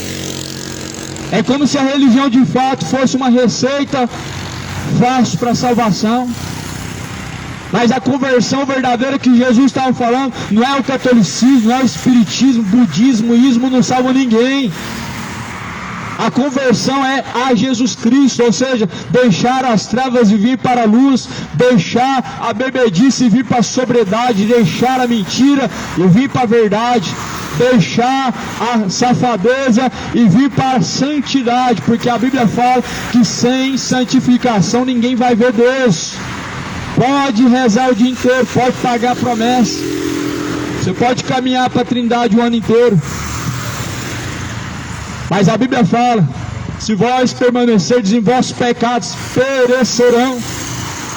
É como se a religião de fato fosse uma receita fácil para a salvação. Mas a conversão verdadeira que Jesus estava falando não é o catolicismo, não é o espiritismo, budismo, ismo não salva ninguém. A conversão é a Jesus Cristo, ou seja, deixar as trevas e vir para a luz, deixar a bebedice e vir para a sobriedade, deixar a mentira e vir para a verdade, deixar a safadeza e vir para a santidade, porque a Bíblia fala que sem santificação ninguém vai ver Deus. Pode rezar o dia inteiro, pode pagar a promessa, você pode caminhar para a Trindade o ano inteiro, mas a Bíblia fala: se vós permanecerdes em vossos pecados, perecerão.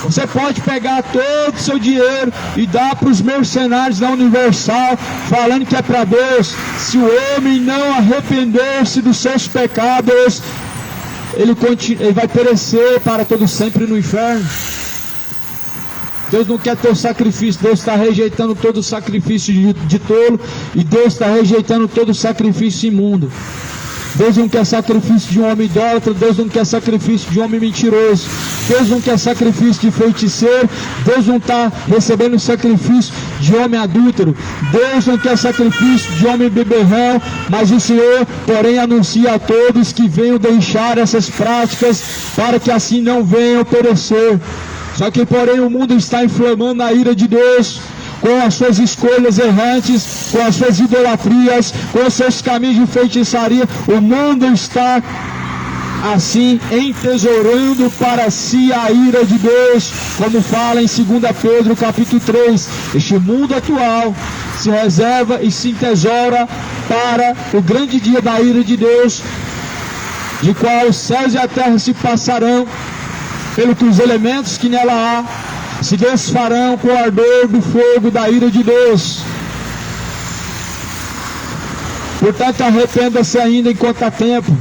Você pode pegar todo o seu dinheiro e dar para os mercenários da Universal, falando que é para Deus. Se o homem não arrepender-se dos seus pecados, ele vai perecer para todo sempre no inferno. Deus não quer teu sacrifício. Deus está rejeitando todo o sacrifício de tolo, e Deus está rejeitando todo o sacrifício imundo. Deus não quer sacrifício de um homem idólatra, Deus não quer sacrifício de um homem mentiroso, Deus não quer sacrifício de feiticeiro, Deus não está recebendo sacrifício de homem adúltero, Deus não quer sacrifício de homem beberrão, mas o Senhor, porém, anuncia a todos que venham deixar essas práticas, para que assim não venham perecer. Só que, porém, o mundo está inflamando a ira de Deus, com as suas escolhas errantes, com as suas idolatrias, com os seus caminhos de feitiçaria. O mundo está assim entesourando para si a ira de Deus, como fala em 2 Pedro capítulo 3. Este mundo atual se reserva e se entesoura para o grande dia da ira de Deus, de qual os céus e a terra se passarão, pelo que os elementos que nela há se desfarão com o ardor do fogo da ira de Deus. Portanto, arrependa-se ainda enquanto há tempo.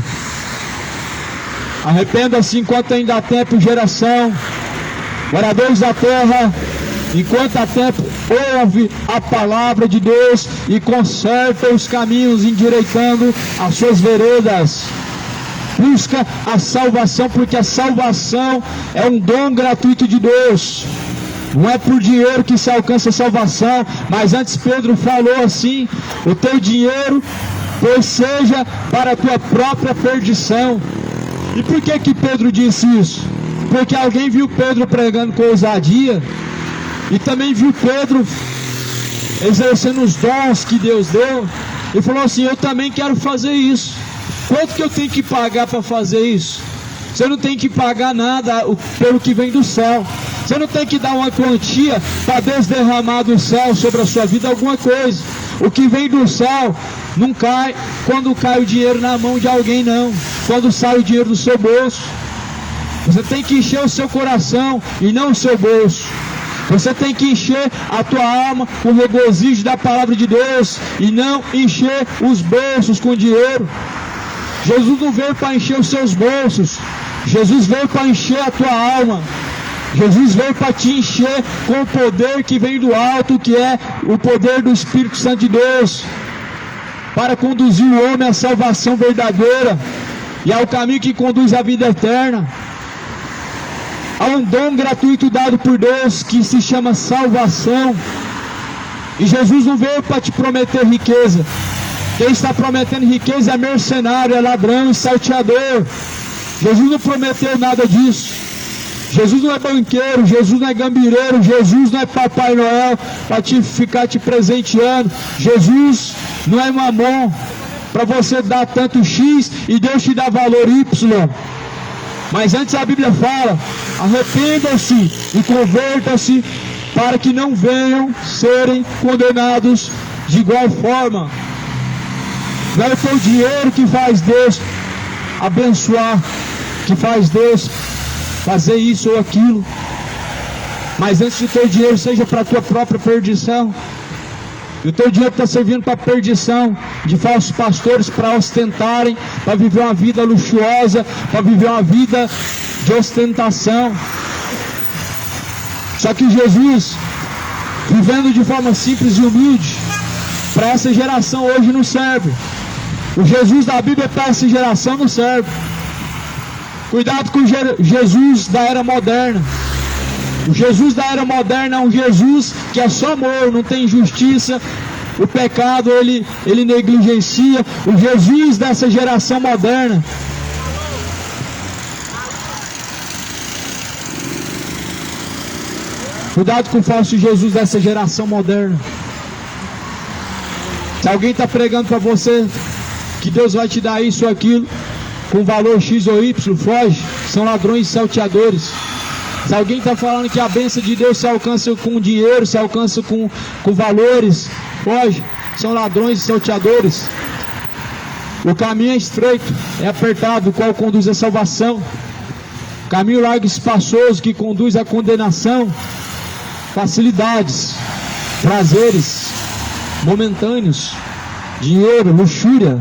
Arrependa-se enquanto ainda há tempo, geração. Moradores da terra, enquanto há tempo, ouve a palavra de Deus e conserta os caminhos, endireitando as suas veredas. Busca a salvação, porque a salvação é um dom gratuito de Deus. Não é por dinheiro que se alcança a salvação, mas antes Pedro falou assim: o teu dinheiro, pois seja para a tua própria perdição. E por que Pedro disse isso? Porque alguém viu Pedro pregando com ousadia, e também viu Pedro exercendo os dons que Deus deu, e falou assim: eu também quero fazer isso. Quanto que eu tenho que pagar para fazer isso? Você não tem que pagar nada pelo que vem do céu. Você não tem que dar uma quantia para Deus derramar do céu sobre a sua vida alguma coisa. O que vem do céu não cai quando cai o dinheiro na mão de alguém, não. Quando sai o dinheiro do seu bolso. Você tem que encher o seu coração e não o seu bolso. Você tem que encher a tua alma com o regozijo da palavra de Deus e não encher os bolsos com dinheiro. Jesus não veio para encher os seus bolsos. Jesus veio para encher a tua alma. Jesus veio para te encher com o poder que vem do alto, que é o poder do Espírito Santo de Deus, para conduzir o homem à salvação verdadeira e ao caminho que conduz à vida eterna. Há um dom gratuito dado por Deus que se chama salvação. E Jesus não veio para te prometer riqueza. Quem está prometendo riqueza é mercenário, é ladrão e salteador. Jesus não prometeu nada disso. Jesus não é banqueiro, Jesus não é gambireiro, Jesus não é Papai Noel para ficar te presenteando. Jesus não é mamon para você dar tanto X e Deus te dá valor Y. Mas antes a Bíblia fala: arrependam-se e convertam-se, para que não venham serem condenados de igual forma. Não é o teu dinheiro que faz Deus abençoar, que faz Deus fazer isso ou aquilo. Mas antes que o teu dinheiro seja para a tua própria perdição, e o teu dinheiro está servindo para a perdição de falsos pastores, para ostentarem, para viver uma vida luxuosa, para viver uma vida de ostentação. Só que Jesus, vivendo de forma simples e humilde, para essa geração hoje não serve. O Jesus da Bíblia para essa geração não serve. Cuidado com o Jesus da era moderna. O Jesus da era moderna é um Jesus que é só amor, não tem justiça. O pecado ele negligencia. O Jesus dessa geração moderna Cuidado com o falso Jesus dessa geração moderna. Se alguém está pregando para você que Deus vai te dar isso ou aquilo, com valor X ou Y, foge. São ladrões e salteadores. Se alguém está falando que a bênção de Deus se alcança com dinheiro, se alcança com valores, foge. São ladrões e salteadores. O caminho é estreito, é apertado, o qual conduz à salvação. Caminho largo e espaçoso que conduz à condenação. Facilidades, prazeres momentâneos, dinheiro, luxúria,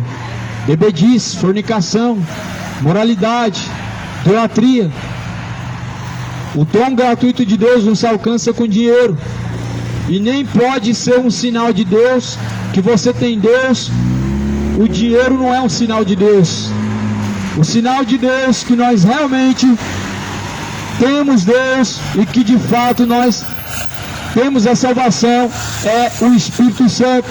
bebedice, fornicação, moralidade, idolatria. O dom gratuito de Deus não se alcança com dinheiro, e nem pode ser um sinal de Deus que você tem Deus o dinheiro não é um sinal de Deus. O sinal de Deus que nós realmente temos Deus e que de fato nós temos a salvação é o Espírito Santo,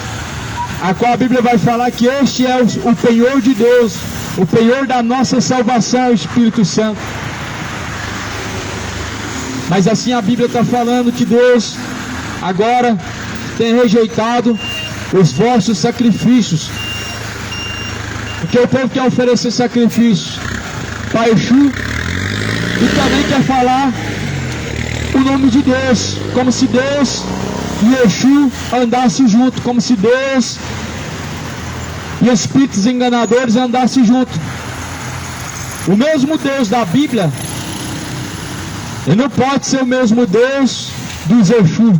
a qual a Bíblia vai falar que este é o penhor de Deus, o penhor da nossa salvação é o Espírito Santo. Mas assim a Bíblia está falando que Deus agora tem rejeitado os vossos sacrifícios, porque o povo quer oferecer sacrifício para Exu e também quer falar o nome de Deus, como se Deus e Exu andassem junto, como se Deus e espíritos enganadores andassem junto. O mesmo Deus da Bíblia, ele não pode ser o mesmo Deus dos Exu,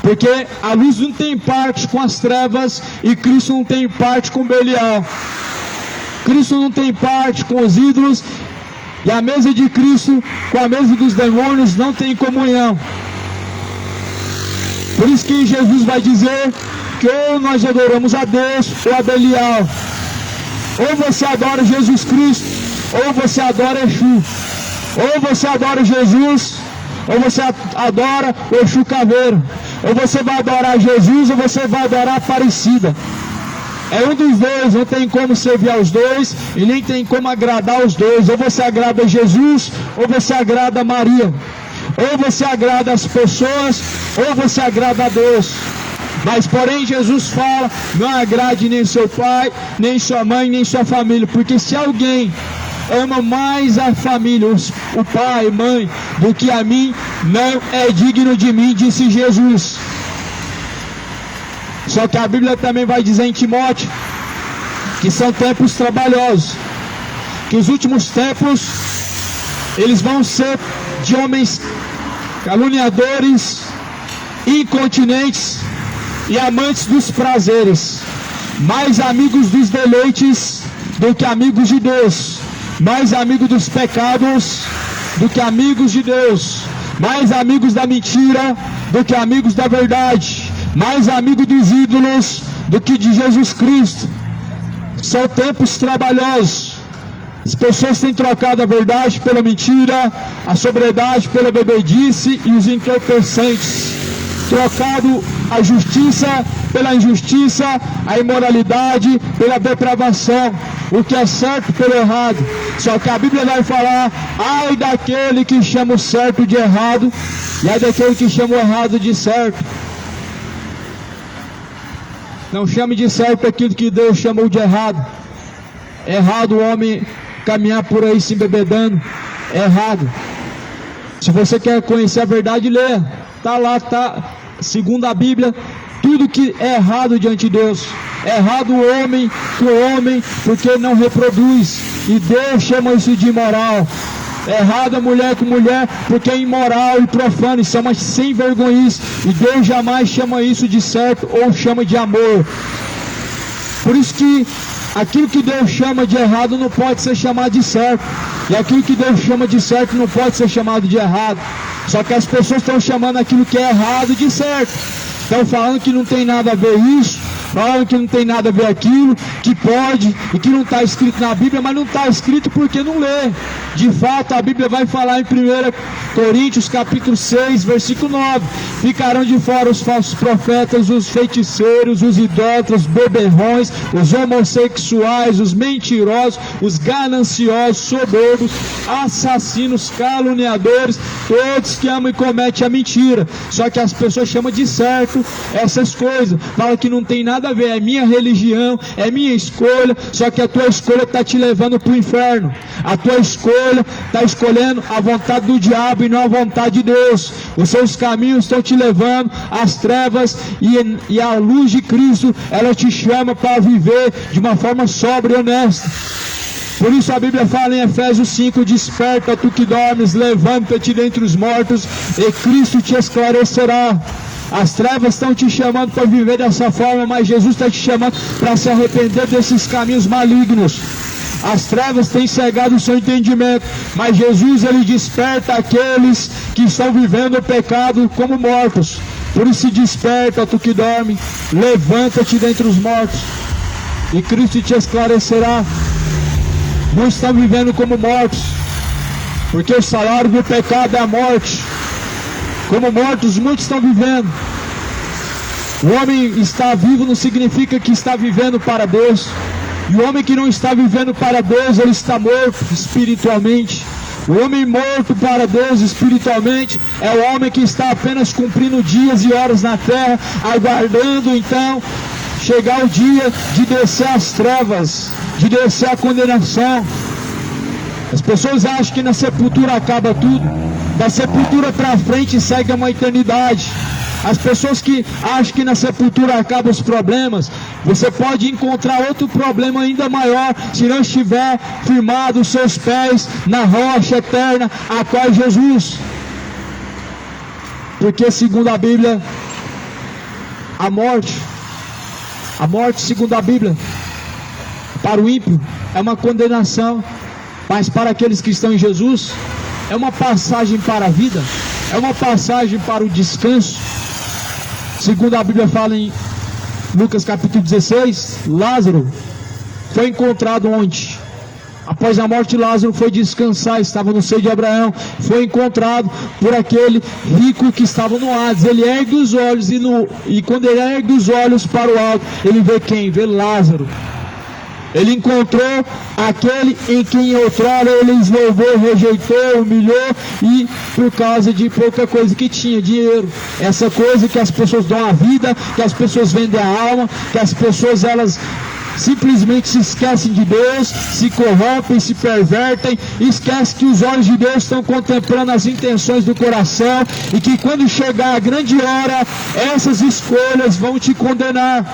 porque a luz não tem parte com as trevas e Cristo não tem parte com Belial. Cristo não tem parte com os ídolos e a mesa de Cristo com a mesa dos demônios não tem comunhão. Por isso que Jesus vai dizer que ou nós adoramos a Deus ou a Belial. Ou você adora Jesus Cristo ou você adora Exu. Ou você adora Jesus ou você adora o Exu Caveiro. Ou você vai adorar Jesus ou você vai adorar a Aparecida. É um dos dois, não tem como servir aos dois e nem tem como agradar os dois. Ou você agrada a Jesus ou você agrada a Maria. Ou você agrada as pessoas ou você agrada a Deus. Mas porém Jesus fala, não agrade nem seu pai, nem sua mãe, nem sua família. Porque se alguém ama mais a família, o pai e mãe, do que a mim, não é digno de mim, disse Jesus. Só que a Bíblia também vai dizer em Timóteo que são tempos trabalhosos, que os últimos tempos eles vão ser de homens caluniadores, incontinentes e amantes dos prazeres, mais amigos dos deleites do que amigos de Deus, mais amigos dos pecados do que amigos de Deus, mais amigos da mentira do que amigos da verdade, mais amigo dos ídolos do que de Jesus Cristo. São tempos trabalhosos. As pessoas têm trocado a verdade pela mentira, a sobriedade pela bebedice e os entorpecentes, trocado a justiça pela injustiça, a imoralidade pela depravação, o que é certo pelo errado. Só que a Bíblia vai falar, ai daquele que chama o certo de errado e ai daquele que chama o errado de certo. Não chame de certo aquilo que Deus chamou de errado. É errado o homem caminhar por aí se embebedando. É errado. Se você quer conhecer a verdade, leia. Está lá, está, segundo a Bíblia, tudo que é errado diante de Deus. É errado o homem com o homem, porque não reproduz. E Deus chama isso de imoral. É errado a mulher com mulher, porque é imoral e profano, isso é uma sem vergonhice, e Deus jamais chama isso de certo ou chama de amor. Por isso que aquilo que Deus chama de errado não pode ser chamado de certo, e aquilo que Deus chama de certo não pode ser chamado de errado. Só que as pessoas estão chamando aquilo que é errado de certo, estão falando que não tem nada a ver isso, falam que não tem nada a ver aquilo, que pode e que não está escrito na Bíblia, mas não está escrito porque não lê. De fato, a Bíblia vai falar em 1 Coríntios capítulo 6, versículo 9, ficarão de fora os falsos profetas, os feiticeiros, os idólatras, os beberrões, os homossexuais, os mentirosos, os gananciosos, soberbos, assassinos, caluniadores, todos que amam e cometem a mentira. Só que as pessoas chamam de certo essas coisas, falam que não tem nada a ver, é minha religião, é minha escolha, só que a tua escolha está te levando para o inferno. A tua escolha está escolhendo a vontade do diabo e não a vontade de Deus. Os seus caminhos estão te levando às trevas e a luz de Cristo, ela te chama para viver de uma forma sóbria e honesta. Por isso a Bíblia fala em Efésios 5, desperta tu que dormes, levanta-te dentre os mortos e Cristo te esclarecerá. As trevas estão te chamando para viver dessa forma, mas Jesus está te chamando para se arrepender desses caminhos malignos. As trevas têm cegado o seu entendimento, mas Jesus, ele desperta aqueles que estão vivendo o pecado como mortos. Por isso se desperta tu que dorme, levanta-te dentre os mortos. e Cristo te esclarecerá. Muitos estão vivendo como mortos, porque o salário do pecado é a morte. Como mortos, muitos estão vivendo. O homem está vivo não significa que está vivendo para Deus. E o homem que não está vivendo para Deus, ele está morto espiritualmente. O homem morto para Deus espiritualmente é o homem que está apenas cumprindo dias e horas na terra, aguardando então chegar o dia de descer as trevas, de descer a condenação. As pessoas acham que na sepultura acaba tudo. Da sepultura para frente segue uma eternidade. As pessoas que acham que na sepultura acabam os problemas, você pode encontrar outro problema ainda maior se não estiver firmado os seus pés na rocha eterna, a qual é Jesus. Porque segundo a Bíblia, a morte segundo a Bíblia, para o ímpio é uma condenação, mas para aqueles que estão em Jesus é uma passagem para a vida, é uma passagem para o descanso. Segundo a Bíblia fala em Lucas capítulo 16, Lázaro foi encontrado onde? Após a morte, Lázaro foi descansar, estava no seio de Abraão, foi encontrado por aquele rico que estava no Hades. Ele ergue os olhos e quando ele ergue os olhos para o alto, ele vê quem? Vê Lázaro. Ele encontrou aquele em quem outrora ele eslouvou, rejeitou, humilhou, e por causa de pouca coisa que tinha, dinheiro. Essa coisa que as pessoas dão a vida, que as pessoas vendem a alma, que as pessoas elas simplesmente se esquecem de Deus, se corrompem, se pervertem, e esquecem que os olhos de Deus estão contemplando as intenções do coração, e que quando chegar a grande hora, essas escolhas vão te condenar.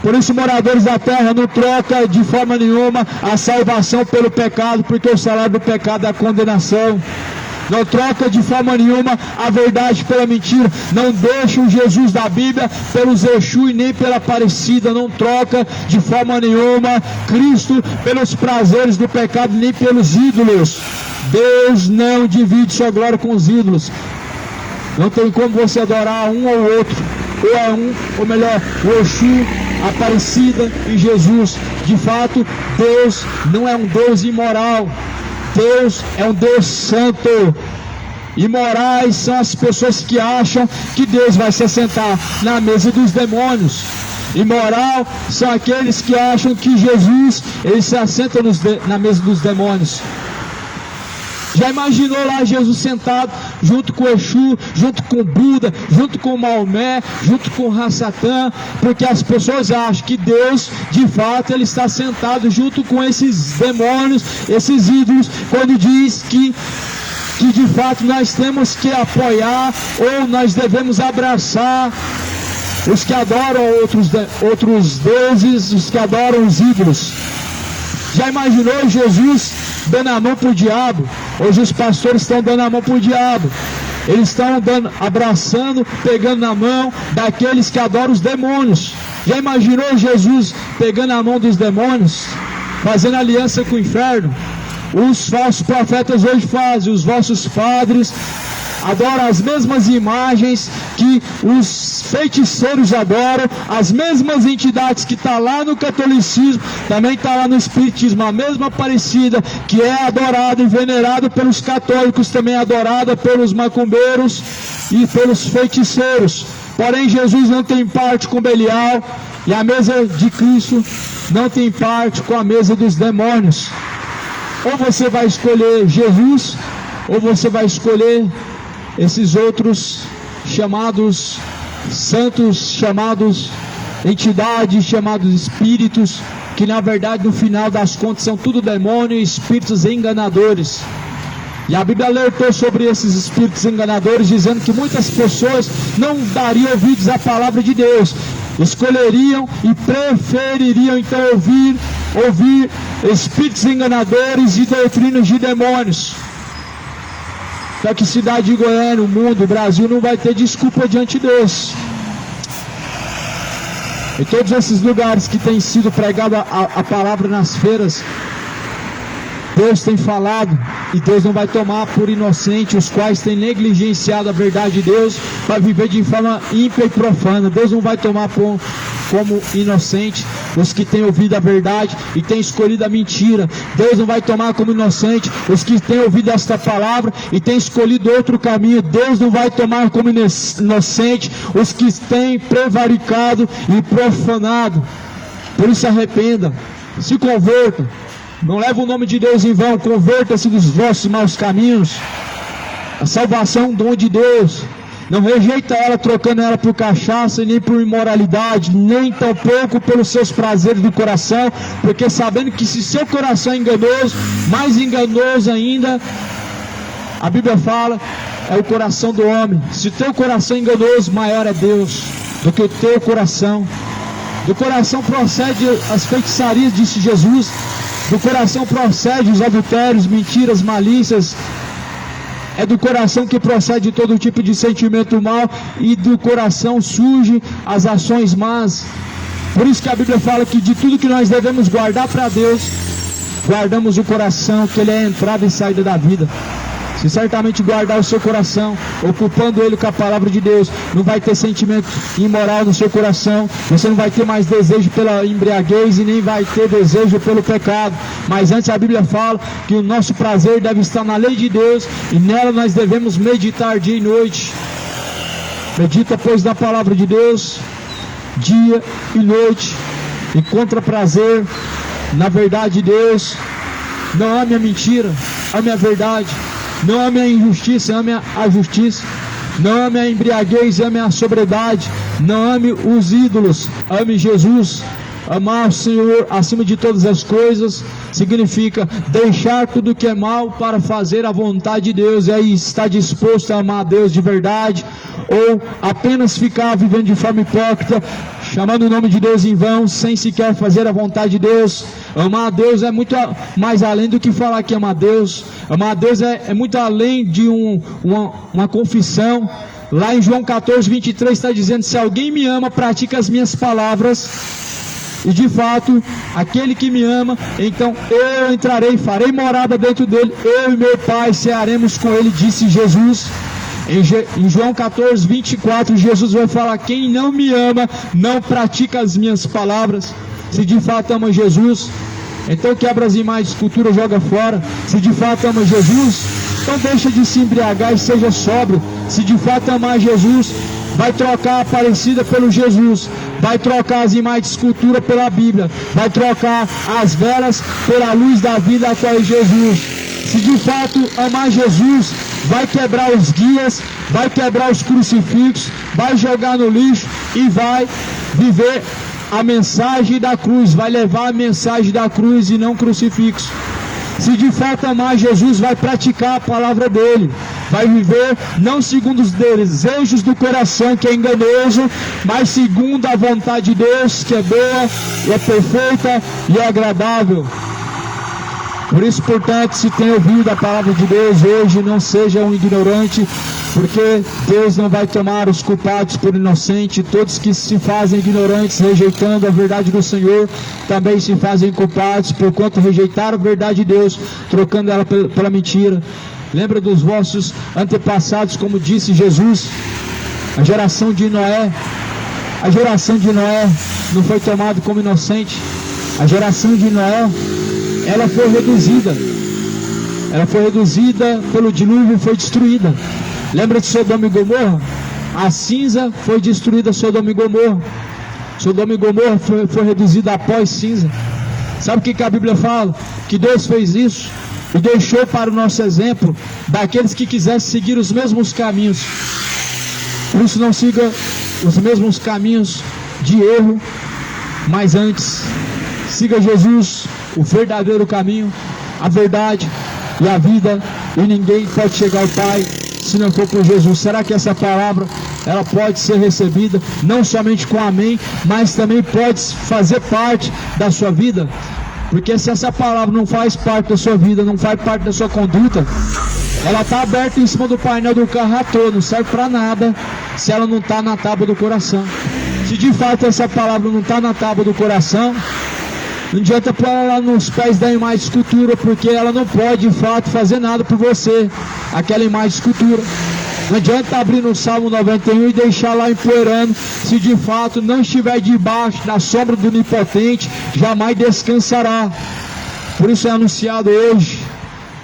Por isso, moradores da terra, não troca de forma nenhuma a salvação pelo pecado, porque o salário do pecado é a condenação. Não troca de forma nenhuma a verdade pela mentira. Não deixa o Jesus da Bíblia pelos Exu e nem pela Aparecida. Não troca de forma nenhuma Cristo pelos prazeres do pecado, nem pelos ídolos. Deus não divide sua glória com os ídolos. Não tem como você adorar um ou outro, ou a um, ou melhor, o Exu, Aparecida e Jesus. De fato, Deus não é um Deus imoral. Deus é um Deus santo. Imorais são as pessoas que acham que Deus vai se assentar na mesa dos demônios. Imoral são aqueles que acham que Jesus ele se assenta na mesa dos demônios. Já imaginou lá Jesus sentado junto com o Exu, junto com o Buda, junto com o Maomé, junto com o Rassatã? Porque as pessoas acham que Deus, de fato, ele está sentado junto com esses demônios, esses ídolos, quando diz que de fato nós temos que apoiar, ou nós devemos abraçar os que adoram outros deuses, os que adoram os ídolos. Já imaginou Jesus dando a mão para o diabo? Hoje os pastores estão dando a mão para o diabo. Eles estão abraçando, pegando na mão daqueles que adoram os demônios. Já imaginou Jesus pegando a mão dos demônios, fazendo aliança com o inferno? Os falsos profetas hoje fazem. Os vossos padres adoram as mesmas imagens que os feiticeiros adoram, as mesmas entidades que está lá no catolicismo, também está lá no espiritismo, a mesma Aparecida, que é adorada e venerada pelos católicos, também é adorada pelos macumbeiros e pelos feiticeiros. Porém, Jesus não tem parte com Belial, e a mesa de Cristo não tem parte com a mesa dos demônios. Ou você vai escolher Jesus, ou você vai escolher esses outros chamados santos, chamados entidades, chamados espíritos, que na verdade no final das contas são tudo demônio e espíritos enganadores. E a Bíblia alertou sobre esses espíritos enganadores, dizendo que muitas pessoas não dariam ouvidos à palavra de Deus, escolheriam e prefeririam então ouvir espíritos enganadores e doutrinas de demônios. Só que cidade de Goiânia, o mundo, o Brasil não vai ter desculpa diante de Deus. Em todos esses lugares que tem sido pregada a palavra nas feiras, Deus tem falado, e Deus não vai tomar por inocente os quais têm negligenciado a verdade de Deus para viver de forma ímpia e profana. Deus não vai tomar como inocente os que têm ouvido a verdade e têm escolhido a mentira. Deus não vai tomar como inocente os que têm ouvido esta palavra e têm escolhido outro caminho. Deus não vai tomar como inocente os que têm prevaricado e profanado. Por isso, arrependa, se converta, não leva o nome de Deus em vão, converta-se dos vossos maus caminhos. A salvação é um dom de Deus. Não rejeita ela trocando ela por cachaça, nem por imoralidade, nem tampouco pelos seus prazeres do coração, porque sabendo que se seu coração é enganoso, mais enganoso ainda, a Bíblia fala, é o coração do homem. Se teu coração é enganoso, maior é Deus do que o teu coração. Do coração procede as feitiçarias, disse Jesus. Do coração procede os adultérios, mentiras, malícias. É do coração que procede todo tipo de sentimento mal, e do coração surgem as ações más. Por isso que a Bíblia fala que de tudo que nós devemos guardar para Deus, guardamos o coração, que ele é a entrada e saída da vida. Se certamente guardar o seu coração, ocupando ele com a palavra de Deus, não vai ter sentimento imoral no seu coração, você não vai ter mais desejo pela embriaguez e nem vai ter desejo pelo pecado. Mas antes a Bíblia fala que o nosso prazer deve estar na lei de Deus, e nela nós devemos meditar dia e noite. Medita, pois, na palavra de Deus dia e noite, encontra prazer na verdade de Deus. Não ame a mentira, ame a verdade. Não ame a injustiça, ame a justiça. Não ame a embriaguez, ame a sobriedade. Não ame os ídolos, ame Jesus. Amar o Senhor acima de todas as coisas significa deixar tudo que é mal para fazer a vontade de Deus. E aí está disposto a amar a Deus de verdade, ou apenas ficar vivendo de forma hipócrita, chamando o nome de Deus em vão, sem sequer fazer a vontade de Deus. Amar a Deus é muito mais além do que falar que ama a Deus. Amar a Deus é muito além de uma confissão. Lá em João 14, 23 está dizendo: se alguém me ama, pratica as minhas palavras. E de fato, aquele que me ama, então eu entrarei, farei morada dentro dele, eu e meu Pai cearemos com ele, disse Jesus. Em João 14, 24, Jesus vai falar: quem não me ama, não pratica as minhas palavras. Se de fato ama Jesus, então quebra as imagens de escultura, joga fora. Se de fato ama Jesus, então deixa de se embriagar e seja sóbrio. Se de fato amar Jesus, vai trocar a Aparecida pelo Jesus, vai trocar as imagens de escultura pela Bíblia, vai trocar as velas pela luz da vida, a qual é Jesus. Se de fato amar Jesus, vai quebrar os guias, vai quebrar os crucifixos, vai jogar no lixo e vai viver a mensagem da cruz, vai levar a mensagem da cruz e não crucifixo. Se de fato amar Jesus, vai praticar a palavra dele, vai viver não segundo os desejos do coração, que é enganoso, mas segundo a vontade de Deus, que é boa, e é perfeita e é agradável. Por isso, portanto, se tem ouvido a palavra de Deus hoje, não seja um ignorante, porque Deus não vai tomar os culpados por inocente. Todos que se fazem ignorantes, rejeitando a verdade do Senhor, também se fazem culpados, porquanto rejeitaram a verdade de Deus, trocando ela pela mentira. Lembra dos vossos antepassados, como disse Jesus, a geração de Noé. A geração de Noé não foi tomada como inocente. A geração de Noé, ela foi reduzida. Ela foi reduzida pelo dilúvio e foi destruída. Lembra de Sodoma e Gomorra? A cinza foi destruída, Sodoma e Gomorra. Sodoma e Gomorra foi reduzida a pó e cinza. Sabe o que a Bíblia fala? Que Deus fez isso e deixou para o nosso exemplo daqueles que quisessem seguir os mesmos caminhos. Por isso, não siga os mesmos caminhos de erro, mas antes siga Jesus, o verdadeiro caminho, a verdade e a vida, e ninguém pode chegar ao Pai se não for por Jesus. Será que essa palavra ela pode ser recebida não somente com amém, mas também pode fazer parte da sua vida? Porque se essa palavra não faz parte da sua vida, não faz parte da sua conduta, ela está aberta em cima do painel do carro à toa, não serve para nada se ela não está na tábua do coração. Se de fato essa palavra não está na tábua do coração, Não adianta pôr ela nos pés da imagem de escultura, porque ela não pode, de fato, fazer nada por você, aquela imagem de escultura. Não adianta abrir no Salmo 91 e deixar lá empoeirando, se de fato não estiver debaixo da sombra do Onipotente, jamais descansará. Por isso é anunciado hoje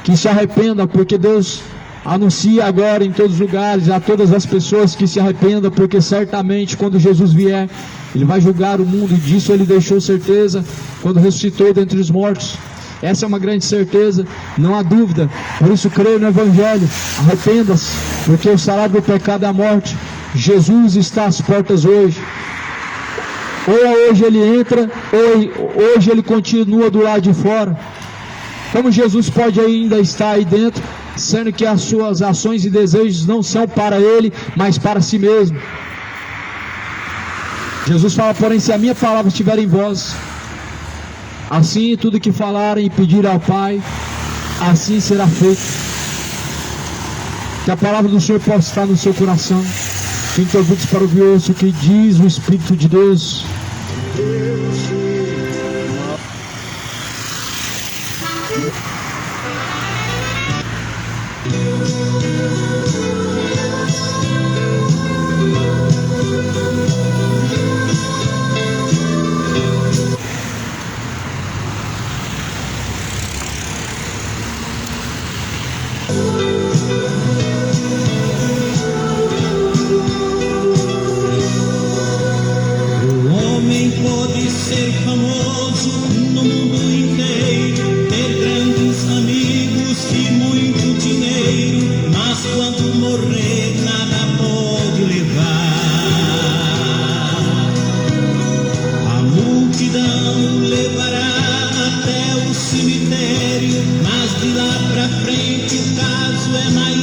que se arrependa, porque Deus anuncia agora em todos os lugares a todas as pessoas que se arrependam, porque certamente quando Jesus vier, Ele vai julgar o mundo, e disso Ele deixou certeza quando ressuscitou dentre os mortos. Essa é uma grande certeza, não há dúvida. Por isso creio no Evangelho, arrependa-se, porque o salário do pecado é a morte. Jesus está às portas hoje. Ou hoje Ele entra, ou hoje Ele continua do lado de fora. Como Jesus pode ainda estar aí dentro, sendo que as suas ações e desejos não são para Ele, mas para si mesmo. Jesus fala, porém, se a minha palavra estiver em vós, assim tudo que falarem e pedirem ao Pai, assim será feito. Que a palavra do Senhor possa estar no seu coração. Quem te ouvidos para ouvir ouça o que diz o Espírito de Deus. Pode ser famoso no mundo inteiro, ter grandes amigos e muito dinheiro, mas quando morrer nada pode levar. A multidão levará até o cemitério, mas de lá pra frente o caso é mais